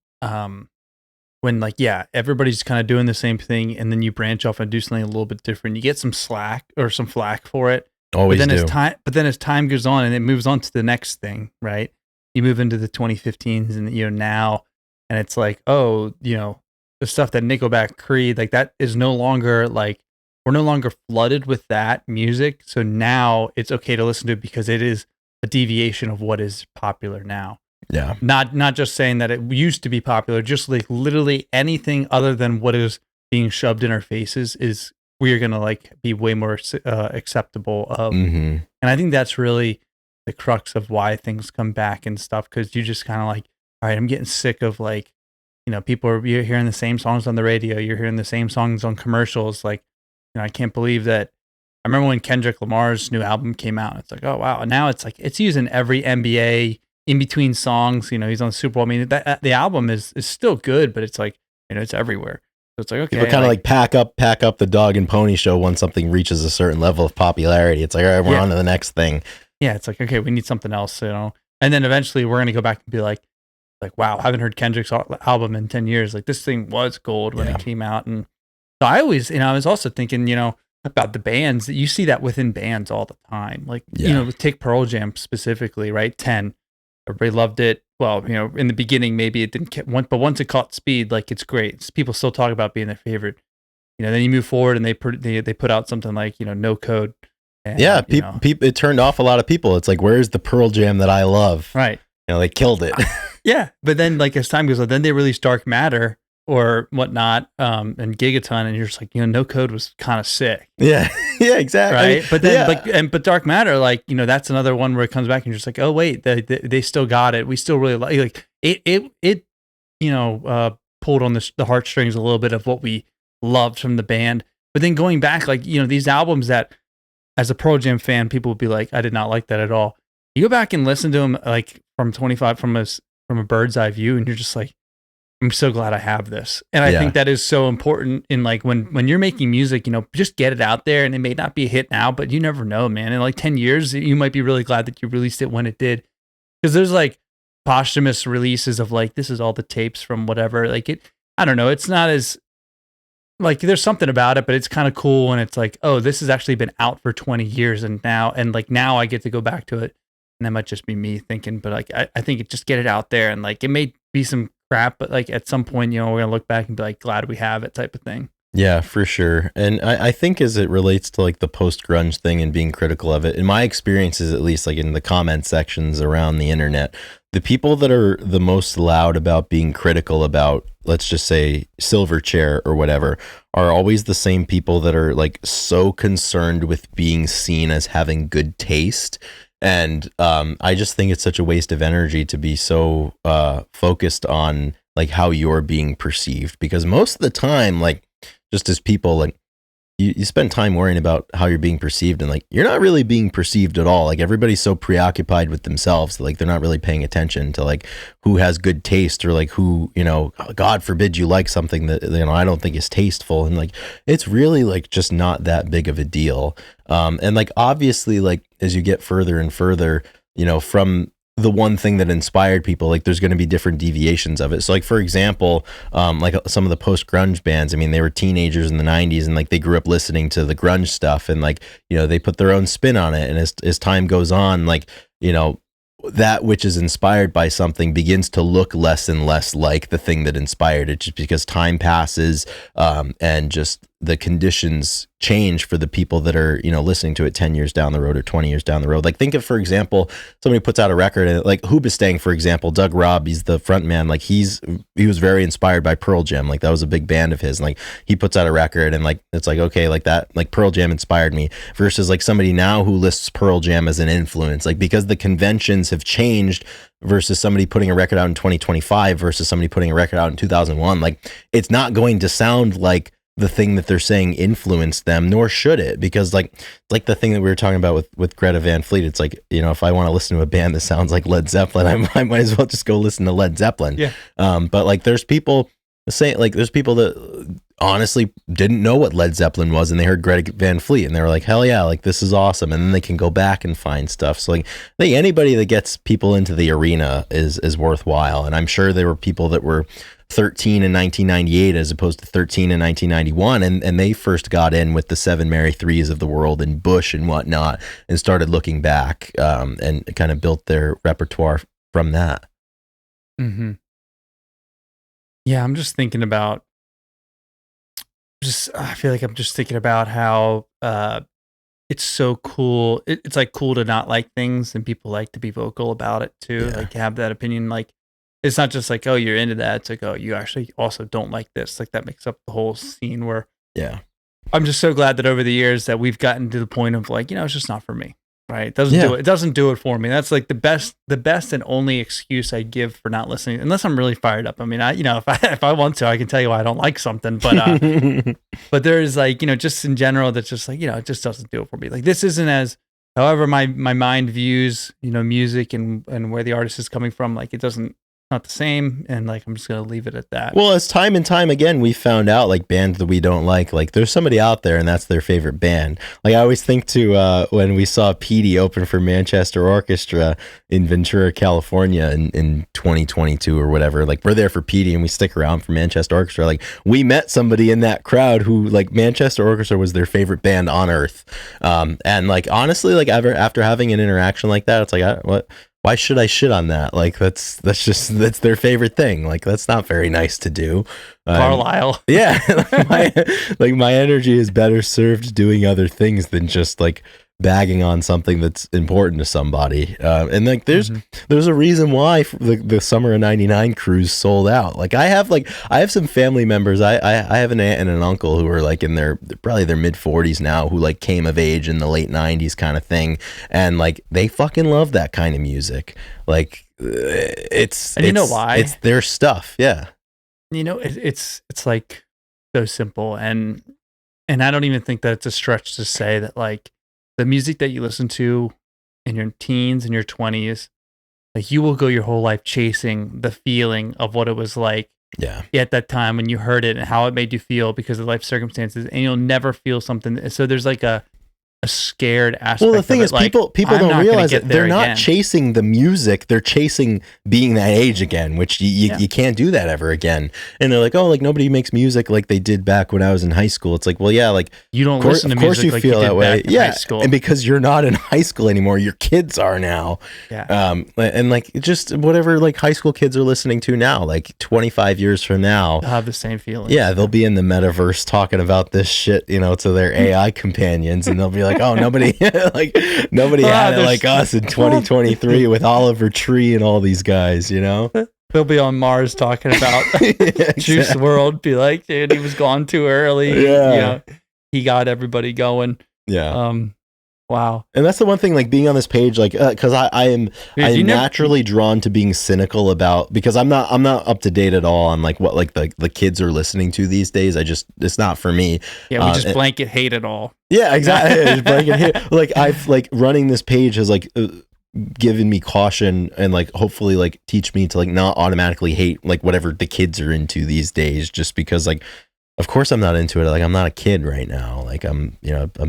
when like, yeah, everybody's kind of doing the same thing, and then you branch off and do something a little bit different. You get some slack or some flack for it. Always but then do. as time goes on and it moves on to the next thing, right? You move into the 2015s and now, and it's like, oh, the stuff that Nickelback, Creed, like that is no longer like, we're no longer flooded with that music. So now it's okay to listen to it because it is a deviation of what is popular now. Yeah. Not just saying that it used to be popular, just like literally anything other than what is being shoved in our faces is we are going to like be way more acceptable of. Mm-hmm. And I think that's really the crux of why things come back and stuff. Cause you just kind of like, all right, I'm getting sick of like, you're hearing the same songs on the radio. You're hearing the same songs on commercials. Like, I can't believe that. I remember when Kendrick Lamar's new album came out. It's like, oh wow! And now it's like it's using every NBA in between songs. He's on the Super Bowl. I mean, the album is still good, but it's like it's everywhere. So it's like, okay, people kind of like pack up the dog and pony show once something reaches a certain level of popularity. It's like, all right, we're on to the next thing. Yeah, it's like, okay, we need something else, And then eventually we're gonna go back and be like, wow, I haven't heard Kendrick's album in 10 years. Like this thing was gold when it came out. And so I always, I was also thinking, about the bands that you see that within bands all the time. Like, take Pearl Jam specifically, right? 10, everybody loved it. Well, in the beginning, maybe it didn't, but once it caught speed, like it's great. People still talk about being their favorite. Then you move forward and they put out something like, No Code. And, people, it turned off a lot of people. It's like, where's the Pearl Jam that I love? Right. They killed it. Yeah. But then like as time goes on, then they released Dark Matter or whatnot, and Gigaton, and you're just like, No Code was kind of sick. Yeah. Yeah, exactly. Right. But then, but Dark Matter, like, that's another one where it comes back and you're just like, oh wait, they still got it. We still really like it, pulled on the heartstrings a little bit of what we loved from the band. But then going back, like, these albums that as a Pearl Jam fan, people would be like, I did not like that at all. You go back and listen to them like from 25, from a bird's eye view, and you're just like, I'm so glad I have this. And I think that is so important in like when you're making music, just get it out there, and it may not be a hit now, but you never know, man. In like 10 years, you might be really glad that you released it when it did. Because there's like posthumous releases of like, this is all the tapes from whatever. Like I don't know. It's not as like, there's something about it, but it's kind of cool when it's like, oh, this has actually been out for 20 years. And now I get to go back to it. And that might just be me thinking, but like, I think just get it out there, and like, it may be some crap, but like at some point, we're going to look back and be like, glad we have it type of thing. Yeah, for sure. And I think as it relates to like the post-grunge thing and being critical of it, in my experiences, at least like in the comment sections around the internet, the people that are the most loud about being critical about, let's just say, Silverchair or whatever, are always the same people that are like so concerned with being seen as having good taste. And I just think it's such a waste of energy to be so focused on like how you're being perceived, because most of the time, like, just as people, like you spend time worrying about how you're being perceived, and like you're not really being perceived at all. Like everybody's so preoccupied with themselves that, like, they're not really paying attention to like who has good taste, or like who, God forbid you like something that I don't think is tasteful, and like it's really like just not that big of a deal. And like obviously, like as you get further and further, from the one thing that inspired people, like there's going to be different deviations of it. So like, for example, like some of the post-grunge bands, I mean, they were teenagers in the 90s, and like they grew up listening to the grunge stuff, and like, they put their own spin on it. And as time goes on, like, that which is inspired by something begins to look less and less like the thing that inspired it, just because time passes, and just the conditions change for the people that are, listening to it 10 years down the road or 20 years down the road. Like think of, for example, somebody puts out a record, and like Hoobastank, for example, Doug Robb, he's the front man. Like he was very inspired by Pearl Jam. Like that was a big band of his. And like he puts out a record, and like, it's like, okay, like that, like Pearl Jam inspired me, versus like somebody now who lists Pearl Jam as an influence, like because the conventions have changed, versus somebody putting a record out in 2025 versus somebody putting a record out in 2001. Like it's not going to sound like the thing that they're saying influenced them, nor should it, because like the thing that we were talking about with Greta Van Fleet, it's like, if I want to listen to a band that sounds like Led Zeppelin, I might as well just go listen to Led Zeppelin. Yeah. But like there's people that honestly didn't know what Led Zeppelin was, and they heard Greta Van Fleet, and they were like, hell yeah, like this is awesome. And then they can go back and find stuff. So like I think anybody that gets people into the arena is worthwhile. And I'm sure there were people that were 13 in 1998 as opposed to 13 in 1991, and they first got in with the Seven Mary Threes of the world and Bush and whatnot, and started looking back and kind of built their repertoire from that. Mm-hmm. Yeah, I'm just thinking about. I feel like I'm just thinking about how it's so cool. It's like cool to not like things, and people like to be vocal about it too. Yeah. Like have that opinion. Like it's not just like, oh, you're into that. It's like, oh, you actually also don't like this. Like that makes up the whole scene. Where I'm just so glad that over the years that we've gotten to the point of like, it's just not for me. Right? It doesn't do it. It doesn't do it for me. That's like the best and only excuse I give for not listening, unless I'm really fired up. I mean, if I want to, I can tell you why I don't like something, but but there's like, just in general, that's just like, it just doesn't do it for me. Like this isn't as, however my mind views, music and where the artist is coming from, like it doesn't, not the same, and like I'm just gonna leave it at that. Well, as time and time again we found out, like bands that we don't like there's somebody out there and that's their favorite band. Like I always think to when we saw Petey open for Manchester Orchestra in Ventura, California in 2022 or whatever, like we're there for Petey and we stick around for Manchester Orchestra. Like we met somebody in that crowd who like Manchester Orchestra was their favorite band on earth, and like honestly, like after having an interaction like that, it's like why should I shit on that? Like that's their favorite thing. Like that's not very nice to do. Carlisle. Yeah, my energy is better served doing other things than just like bagging on something that's important to somebody. And like there's a reason why the summer of '99 cruise sold out. Like I have some family members. I have an aunt and an uncle who are like in probably their mid 40s now, who like came of age in the late 90s kind of thing, and like they fucking love that kind of music. Like it's you know why? It's their stuff. Yeah. It's like so simple, and I don't even think that it's a stretch to say that like the music that you listen to in your teens and your 20s, like you will go your whole life chasing the feeling of what it was like at that time when you heard it and how it made you feel because of life circumstances, and you'll never feel something. So there's like a scared aspect. Well, the thing is, like, people don't realize that they're not chasing the music; they're chasing being that age again, which you can't do that ever again. And they're like, oh, like nobody makes music like they did back when I was in high school. It's like, well, yeah, like you don't listen to music. Of course, you feel that way. Yeah, and because you're not in high school anymore, your kids are now. Yeah. And like just whatever like high school kids are listening to now, like 25 years from now, they'll have the same feeling. Yeah, they'll be in the metaverse talking about this shit, to their AI companions, and they'll be like, oh, nobody had it like us in 2023 with Oliver Tree and all these guys, They'll be on Mars talking about Juice WRLD. Be like, dude, he was gone too early. Yeah, he got everybody going. Yeah. Wow. And that's the one thing, like being on this page, like, because I am naturally drawn to being cynical about, because I'm not up to date at all on like what like the kids are listening to these days. It's not for me. Yeah, we just blanket hate it all. Yeah, exactly. Just blanket hate. Like I've like running this page has like given me caution and like hopefully like teach me to like not automatically hate like whatever the kids are into these days, just because like of course I'm not into it. Like I'm not a kid right now. Like I'm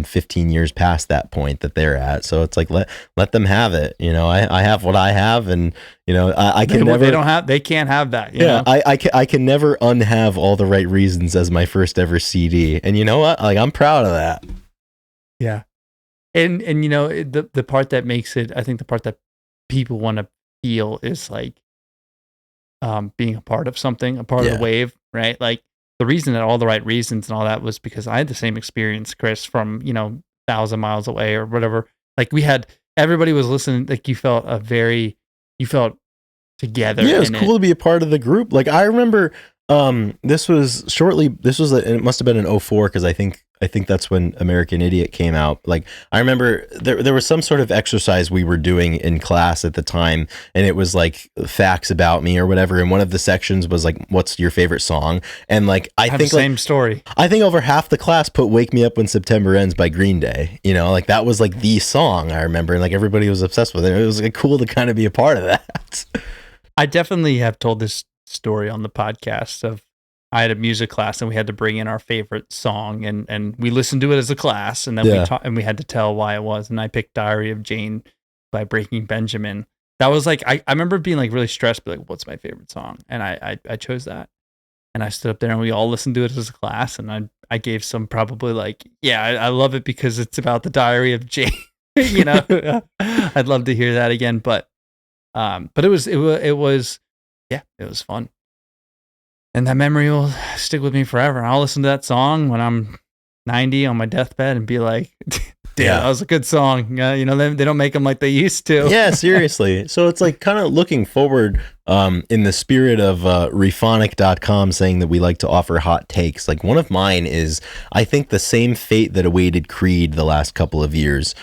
15 years past that point that they're at. So it's like let them have it. I have what I have, and I can never. They can't have that. I can never unhave All the Right Reasons as my first ever CD, and you know what? Like I'm proud of that. Yeah, and the part that makes it, I think the part that people want to feel is like being a part of something, a part of the wave, right? Like. The reason that All the Right Reasons and all that was because I had the same experience, Chris, from 1,000 miles away or whatever. Like everybody was listening. Like you felt together. Yeah, it was cool to be a part of the group. Like I remember, it must have been in 2004 because I think that's when American Idiot came out. Like I remember there was some sort of exercise we were doing in class at the time, and it was like facts about me or whatever. And one of the sections was like, "What's your favorite song?" And like I think the same story. I think over half the class put "Wake Me Up When September Ends" by Green Day. Like that was like the song I remember, and like everybody was obsessed with it. It was like cool to kind of be a part of that. I definitely have told this story on the podcast of I had a music class and we had to bring in our favorite song and we listened to it as a class, and then we had to tell why it was, and I picked Diary of Jane by Breaking Benjamin. That was like I remember being like really stressed, but like, what's my favorite song? And I chose that. and I stood up there and we all listened to it as a class, and I gave some probably like, yeah, I love it because it's about the diary of Jane. You know, I'd love to hear that again, but it was yeah, it was fun, and that memory will stick with me forever. I'll listen to that song when I'm 90 on my deathbed and be like, damn, that was a good song. You know, they don't make them like they used to. Yeah, seriously. So it's like kind of looking forward in the spirit of Rephonic.com saying that we like to offer hot takes. Like one of mine is, I think the same fate that awaited Creed the last couple of years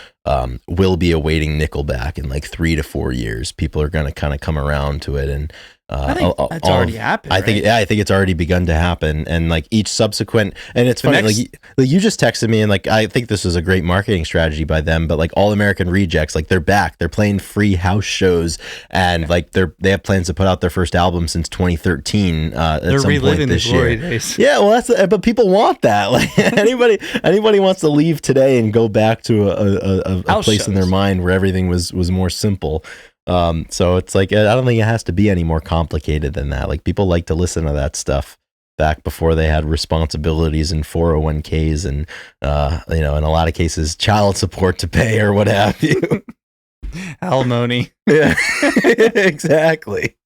will be awaiting Nickelback in like 3 to 4 years. People are going to kind of come around to it, and I think that's already happened. I think it's already begun to happen, and like each subsequent, and it's funny, like you just texted me, and like I think this is a great marketing strategy by them, but like All American Rejects, like they're back, they're playing free house shows, and like they have plans to put out their first album since 2013. They're some reliving point this the glory year. days. Yeah, well, but people want that. Like anybody wants to leave today and go back to a place in their mind where everything was more simple. So it's like, I don't think it has to be any more complicated than that. Like people like to listen to that stuff back before they had responsibilities and 401ks and, you know, in a lot of cases, child support to pay or what have you. Alimony. Yeah, exactly.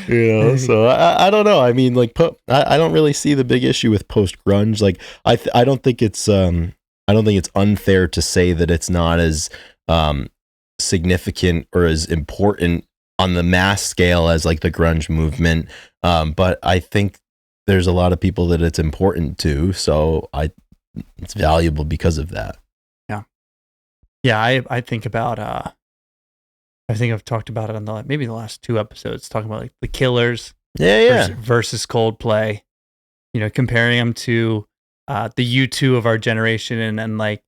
You know, so I don't know. I mean, like, I don't really see the big issue with post-grunge. Like, I don't think it's unfair to say that it's not as, significant or as important on the mass scale as like the grunge movement, but I think there's a lot of people that it's important to, so it's valuable because of that. I think about I think I've talked about it on maybe the last 2 episodes, talking about like the Killers versus Coldplay, you know, comparing them to the U2 of our generation, and then like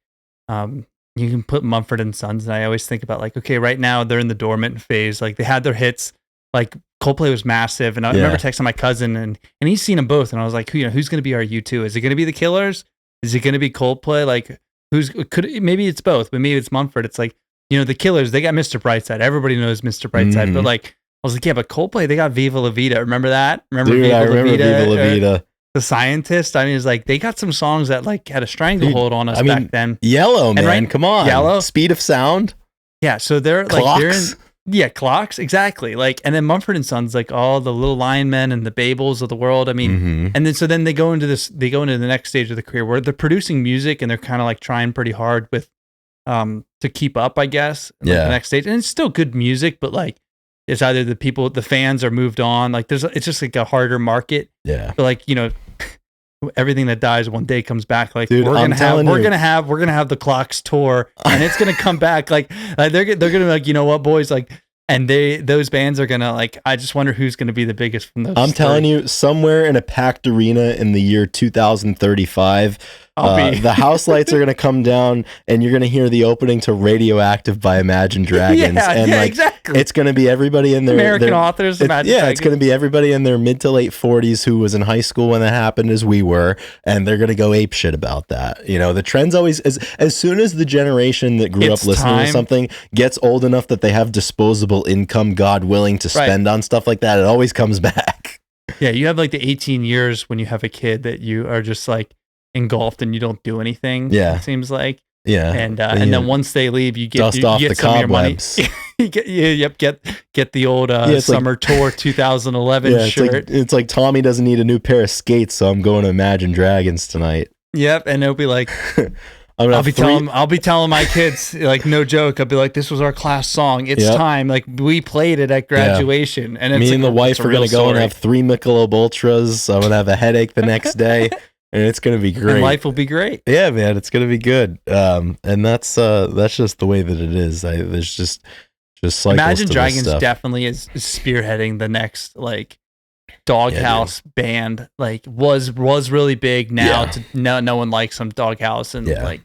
you can put Mumford and Sons, and I always think about like, okay, right now they're in the dormant phase. Like they had their hits, like Coldplay was massive, and I remember texting my cousin, and he's seen them both, and I was like, who's going to be our U2? Is it going to be the Killers? Is it going to be Coldplay? Like maybe it's both, but maybe it's Mumford. It's like, you know, the Killers, they got Mr. Brightside. Everybody knows Mr. Brightside, but like I was like, yeah, but Coldplay, they got Viva La Vida. Remember that? I remember Viva La Vida. The Scientist. I mean, it's like they got some songs that like had a stranglehold on us back then. Yellow, man, come on. Yellow, Speed of Sound. Yeah, so they're Clocks. like Clocks, exactly. Like, and then Mumford and Sons, like all the Little Lion Men and the Babels of the world. I mean, and then they go into the next stage of the career where they're producing music and they're kind of like trying pretty hard with to keep up, I guess. Like the next stage, and it's still good music, but like it's either the fans are moved on. Like it's just like a harder market. Yeah. But like, you know, everything that dies one day comes back. Like, dude, we're gonna have the Clocks tour, and it's gonna come back. Like they're gonna be like, you know what, boys, like, and those bands are gonna like. I just wonder who's gonna be the biggest from those. I'm telling you, somewhere in a packed arena in the year 2035. The house lights are going to come down, and you're going to hear the opening to Radioactive by Imagine Dragons. Exactly. It's going to be everybody in their American authors. It's going to be everybody in their mid to late 40s who was in high school when that happened, as we were, and they're going to go ape shit about that. You know, the trend's always as soon as the generation that grew up listening to something gets old enough that they have disposable income, God willing, to spend on stuff like that, it always comes back. Yeah, you have like the 18 years when you have a kid that you are just like engulfed and you don't do anything. Yeah, it seems like. Yeah, and then once they leave, you get off the cobwebs. You get the old summer tour 2011 shirt. It's like Tommy doesn't need a new pair of skates, so I'm going to Imagine Dragons tonight. Yep, and it'll be like. I'll be telling my kids, like, no joke. I'll be like, this was our class song. It's time. Like, we played it at graduation. And me and the wife are going to go and have 3 Michelob Ultras. I'm going to have a headache the next day. And it's going to be great. And life will be great. Yeah, man, it's going to be good. And that's just the way that it is. There's just cycles. Imagine Dragons definitely is spearheading the next like Doghouse band. Like was really big. Now no one likes some Doghouse, and like.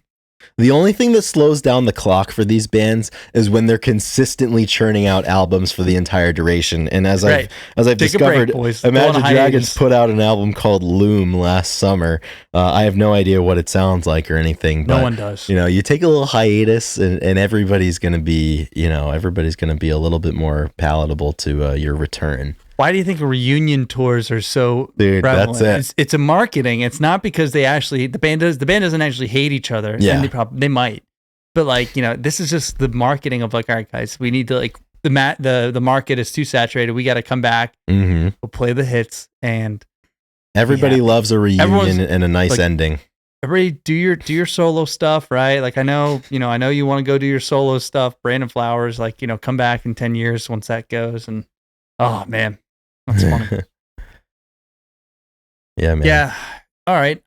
The only thing that slows down the clock for these bands is when they're consistently churning out albums for the entire duration. And as I've discovered, Imagine Dragons put out an album called Loom last summer. I have no idea what it sounds like or anything. But, no one does. You know, you take a little hiatus, and everybody's going to be, a little bit more palatable to your return. Why do you think reunion tours are so prevalent? That's it. It's a marketing. It's not because they actually the band doesn't actually hate each other. Yeah. And they might. But like, this is just the marketing of like, all right, guys, we need to like the market is too saturated. We got to come back. Mm-hmm. We'll play the hits, and everybody loves a reunion and a nice ending. Everybody do your solo stuff, right? Like I know you want to go do your solo stuff. Brandon Flowers, like, come back in 10 years once that goes, and oh man, that's funny. Yeah, man. Yeah. All right.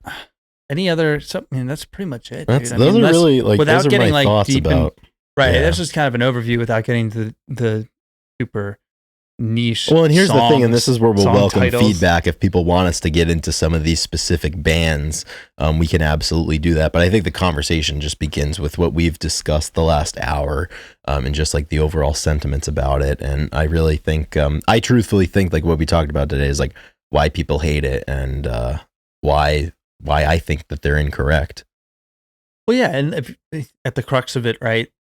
Any other something? That's pretty much it. Those are really like without those getting my like thoughts deep about. Right. Yeah. That's just kind of an overview without getting to the super niche. Well, and here's the thing, and this is where we'll welcome titles. Feedback. If people want us to get into some of these specific bands, we can absolutely do that. But I think the conversation just begins with what we've discussed the last hour, and just like the overall sentiments about it. And I really think, I truthfully think like what we talked about today is like why people hate it and why I think that they're incorrect. Well, yeah, and at the crux of it, right?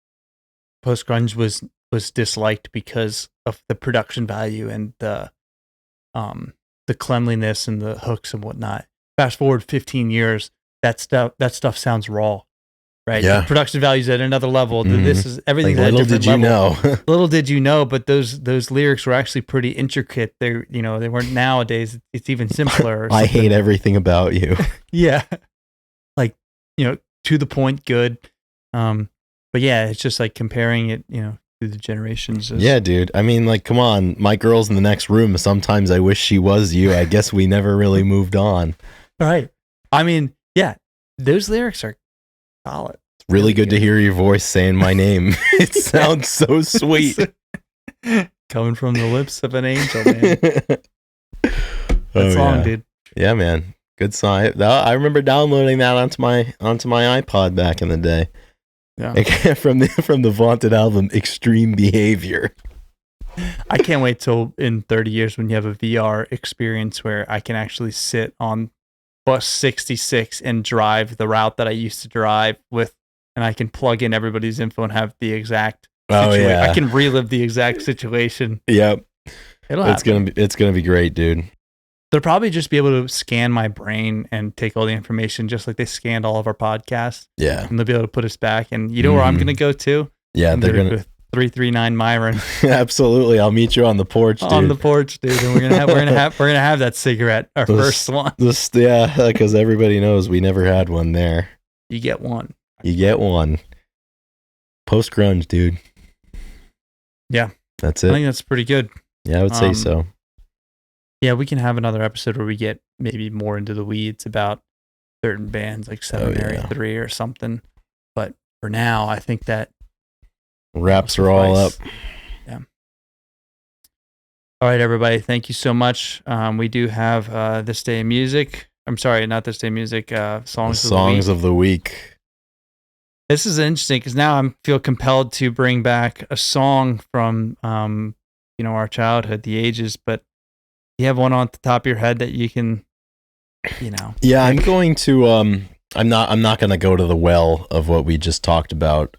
Post-Grunge was disliked because of the production value and the cleanliness and the hooks and whatnot. Fast forward 15 years, that stuff sounds raw, right? Yeah. The production value's at another level. Mm-hmm. This is everything's like, at a different level. Little did you know, but those lyrics were actually pretty intricate. They weren't nowadays. It's even simpler. I hate everything about you. Yeah, like to the point, good. But yeah, it's just like comparing it, through the generations. Yeah, dude. I mean, like, come on. My girl's in the next room. Sometimes I wish she was you. I guess we never really moved on. Right. I mean, yeah, those lyrics are solid. It's really good to hear your voice saying my name. It sounds so sweet. Coming from the lips of an angel, man. That song, dude. Yeah, man. Good song. I remember downloading that onto my iPod back in the day. Yeah. From the vaunted album Extreme Behavior. I can't wait till in 30 years when you have a VR experience where I can actually sit on bus 66 and drive the route that I used to drive with, and I can plug in everybody's info and have the exact situation. I can relive the exact situation. Yep. It's gonna be great, dude. They'll probably just be able to scan my brain and take all the information just like they scanned all of our podcasts. Yeah. And they'll be able to put us back. And you know where I'm going to go to? Yeah, they're going to 339 Myron. Absolutely. I'll meet you on the porch, dude. On the porch, dude. And we're going to have that cigarette, our first one. Yeah, because everybody knows we never had one there. You get one. You get one. Post-Grunge, dude. Yeah. That's it. I think that's pretty good. Yeah, I would say so. Yeah, we can have another episode where we get maybe more into the weeds about certain bands like Seminary 3 or something. But for now, I think that wraps her all up. Yeah. All right, everybody. Thank you so much. We do have This Day in Music. I'm sorry, not This Day in Music. Songs of the Week. This is interesting because now I feel compelled to bring back a song from our childhood, the ages, but you have one on the top of your head that you can, Yeah, I'm going to. I'm not going to go to the well of what we just talked about.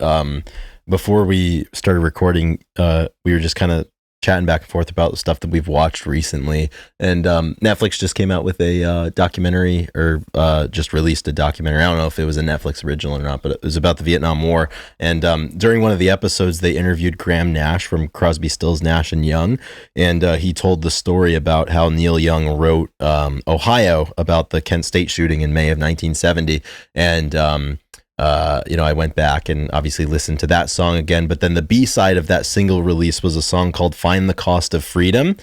Before we started recording, we were just kind of chatting back and forth about the stuff that we've watched recently, and Netflix just came out with a documentary, or just released a documentary. I don't know if it was a Netflix original or not, but it was about the Vietnam War. And during one of the episodes, they interviewed Graham Nash from Crosby, Stills, Nash and Young, and he told the story about how Neil Young wrote Ohio about the Kent State shooting in May of 1970, and I went back and obviously listened to that song again, but then the B-side of that single release was a song called Find the Cost of Freedom,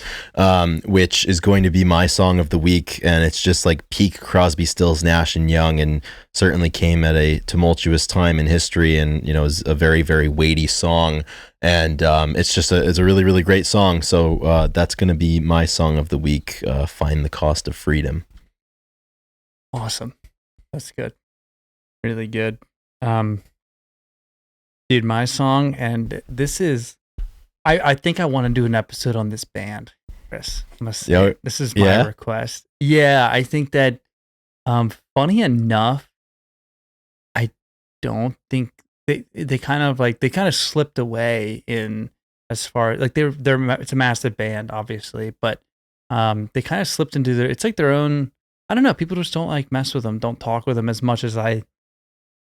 which is going to be my song of the week. And it's just like peak Crosby, Stills, Nash and Young, and certainly came at a tumultuous time in history, and, is a very, very weighty song. And it's a really, really great song. So that's going to be my song of the week, Find the Cost of Freedom. Awesome. That's good. Really good. Dude, my song, and this is, I think I want to do an episode on this band, Chris. This is my request. Yeah, I think that, funny enough, I don't think they kind of slipped away in as far like they're it's a massive band, obviously, but They kind of slipped into it's like their own. I don't know. People just don't like mess with them, don't talk with them as much as I.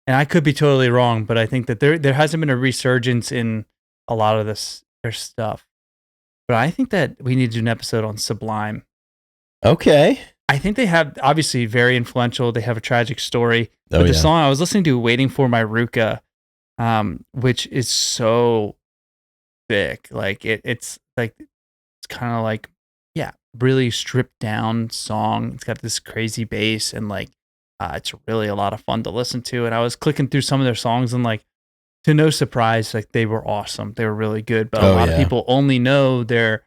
And I could be totally wrong, but I think that there hasn't been a resurgence in a lot of their stuff. But I think that we need to do an episode on Sublime. Okay. I think they have, obviously very influential. They have a tragic story. But the song I was listening to, Waiting for My Ruka, which is so thick. Like it's kind of like, really stripped down song. It's got this crazy bass and like, it's really a lot of fun to listen to. And I was clicking through some of their songs and like, to no surprise, like they were awesome. They were really good. But a lot of people only know their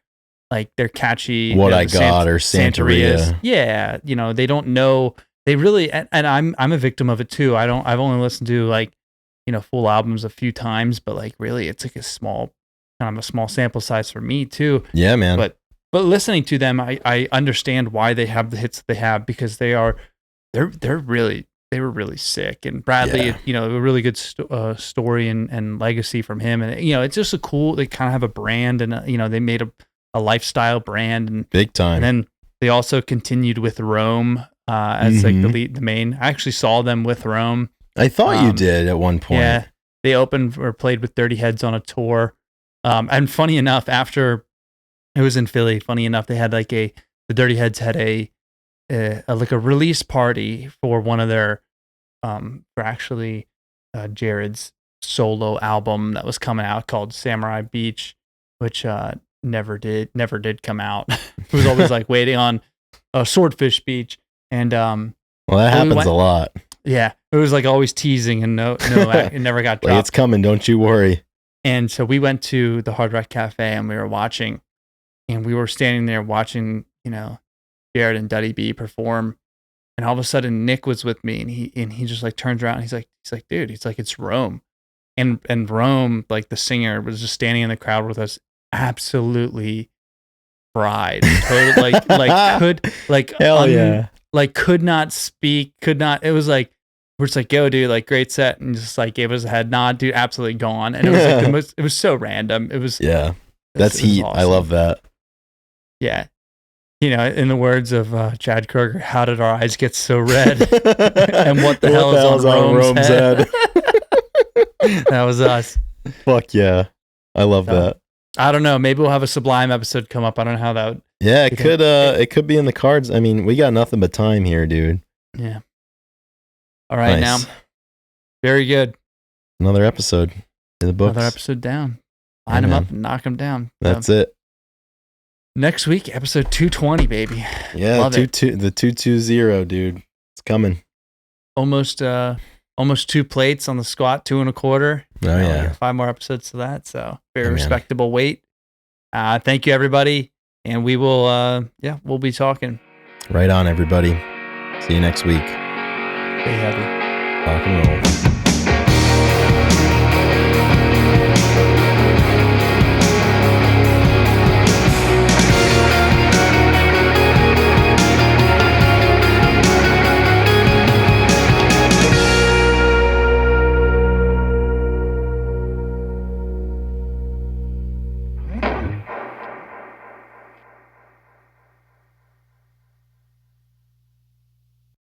catchy What I Got or Santeria. Yeah, they don't know. They really, and I'm a victim of it too. I've only listened to like, full albums a few times, but like really, it's like a small sample size for me too. Yeah, man. But listening to them, I understand why they have the hits that they have, because they were really sick. And Bradley, a really good story and legacy from him. And it's just a cool. They kind of have a brand, and they made a lifestyle brand, and big time. And then they also continued with Rome as like the main. I actually saw them with Rome. I thought you did at one point. Yeah, they opened or played with Dirty Heads on a tour. And funny enough, after it was in Philly, funny enough, they had like the Dirty Heads had a release party for one of their for actually Jared's solo album that was coming out called Samurai Beach, which never did come out. It was always like waiting on Swordfish Beach, and well, that happens a lot. Yeah, it was like always teasing, and no, it never got dropped. Like, it's coming, don't you worry. And so we went to the Hard Rock Cafe and we were watching, and we were standing there watching, Jared and Duddy B perform, and all of a sudden Nick was with me, and he just like turns around, and he's like, dude, it's Rome, and Rome, like the singer, was just standing in the crowd with us, absolutely fried, totally, could not speak, it was like, we're just like, yo, dude, like great set, and just like gave us a head nod, dude, absolutely gone. And it was like it was so random. It was that's heat. Awesome. I love that. Yeah. In the words of Chad Kroger, how did our eyes get so red? And what the hell is on Rome's head? That was us. Fuck yeah. I love that. I don't know. Maybe we'll have a Sublime episode come up. I don't know how that would. Yeah, it could be in the cards. I mean, we got nothing but time here, dude. Yeah. All right, nice. Now. Very good. Another episode in the books. Another episode down. Line them up and knock them down. That's it. Next week, episode 220, baby. Yeah, the 220, dude. It's coming. Almost 2 plates on the squat, 2 1/4. Oh, yeah. We got 5 more episodes to that, so very respectable weight. Thank you, everybody, and we will, we'll be talking. Right on, everybody. See you next week. Stay heavy. Rock and roll.